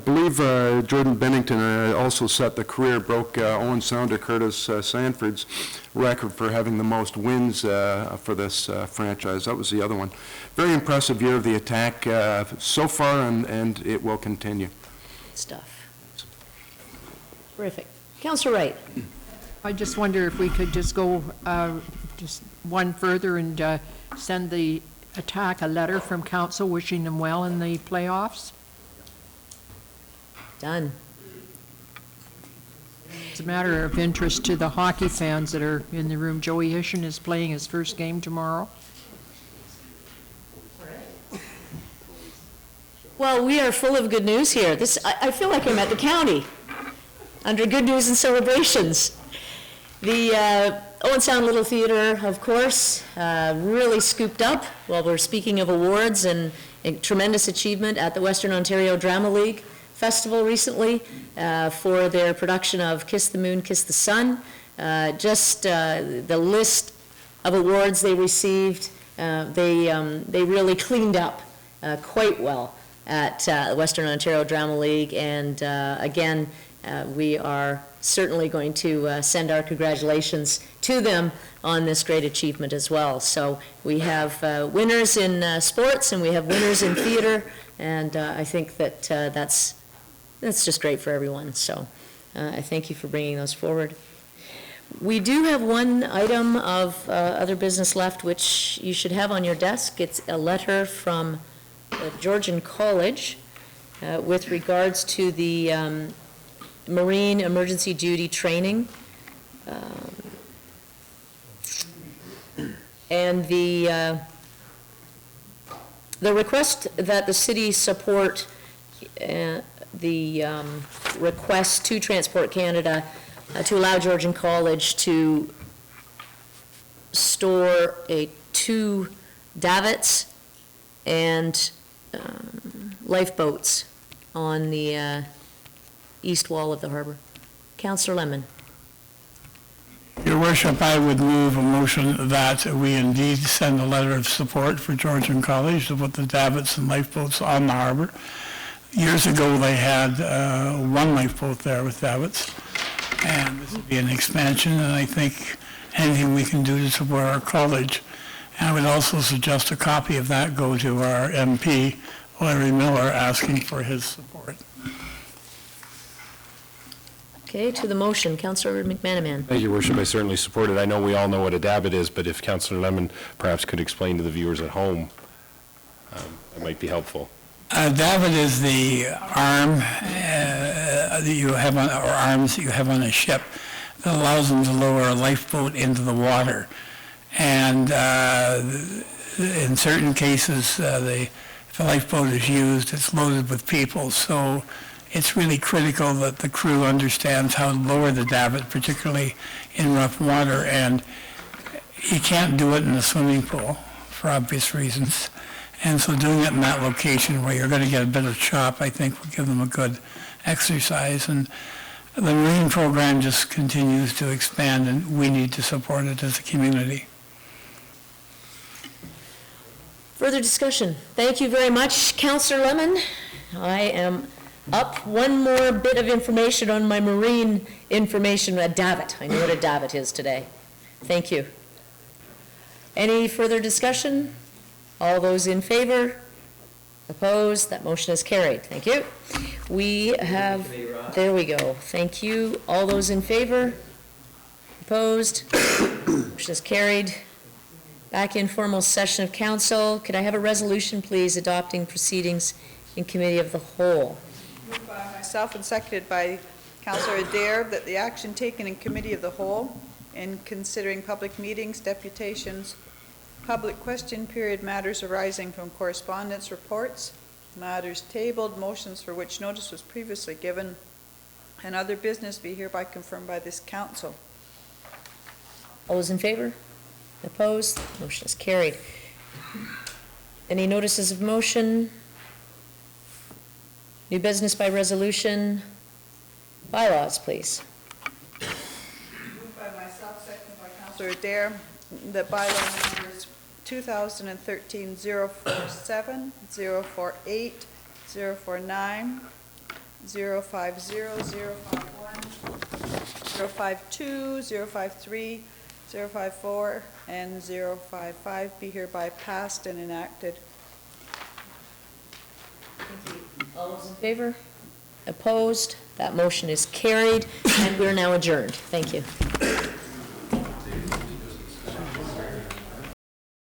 believe Jordan Bennington also set the broke Owen Sounder Curtis Sanford's record for having the most wins for this franchise. That was the other one. Very impressive year of the attack so far, and it will continue. Good stuff. Terrific. Councillor Wright. I just wonder if we could just go just one further and send the Attack a letter from council wishing them well in the playoffs? Done. It's a matter of interest to the hockey fans that are in the room. Joey Hishin is playing his first game tomorrow. Well, we are full of good news here. I feel like I'm at the county, under good news and celebrations. The Owen Sound Little Theater, of course, really scooped up. Well, we're speaking of awards and a tremendous achievement at the Western Ontario Drama League Festival recently for their production of Kiss the Moon, Kiss the Sun. The list of awards they received, they really cleaned up quite well at Western Ontario Drama League, and again, we are certainly going to send our congratulations to them on this great achievement as well. So we have winners in sports and we have winners in theater, and I think that that's just great for everyone. So I thank you for bringing those forward. We do have one item of other business left, which you should have on your desk. It's a letter from Georgian College with regards to the Marine Emergency Duty Training. And the request that the city support the request to Transport Canada to allow Georgian College to store 2 davits and lifeboats on the east wall of the harbor. Councillor Lemon. Your Worship, I would move a motion that we indeed send a letter of support for Georgian College to put the davits and lifeboats on the harbor. Years ago, they had 1 lifeboat there with davits, and this would be an expansion, and I think anything we can do to support our college. And I would also suggest a copy of that go to our MP, Larry Miller, asking for his support. Okay, to the motion, Councillor McManaman. Thank you, Worship. I certainly support it. I know we all know what a davit is, but if Councillor Lemon perhaps could explain to the viewers at home, that might be helpful. A davit is the arm that you have on, or arms that you have on a ship that allows them to lower a lifeboat into the water. And in certain cases, if a lifeboat is used, it's loaded with people. So it's really critical that the crew understands how to lower the davit, particularly in rough water. And you can't do it in a swimming pool for obvious reasons. And so doing it in that location where you're going to get a bit of chop, I think will give them a good exercise. And the Marine program just continues to expand, and we need to support it as a community. Further discussion? Thank you very much, Councillor Lemon. I am up one more bit of information on my marine information, a davit. I know what a davit is today. Thank you. Any further discussion? All those in favor? Opposed? That motion is carried. Thank you. We have, there we go. Thank you. All those in favor? Opposed? Motion is carried. Back in formal session of council. Could I have a resolution, please, adopting proceedings in committee of the whole? Moved by myself and seconded by Councillor Adair that the action taken in committee of the whole in considering public meetings, deputations, public question period, matters arising from correspondence reports, matters tabled, motions for which notice was previously given, and other business be hereby confirmed by this council. All those in favor? Opposed? Motion is carried. Any notices of motion? New business by resolution? Bylaws, please. Moved by myself, seconded by Councillor Adair, that bylaw numbers 2013-047, 048, 049, 050, 051, 052, 053, 054, and 055 be hereby passed and enacted. All those in favor? Opposed? That motion is carried, and we're now adjourned. Thank you.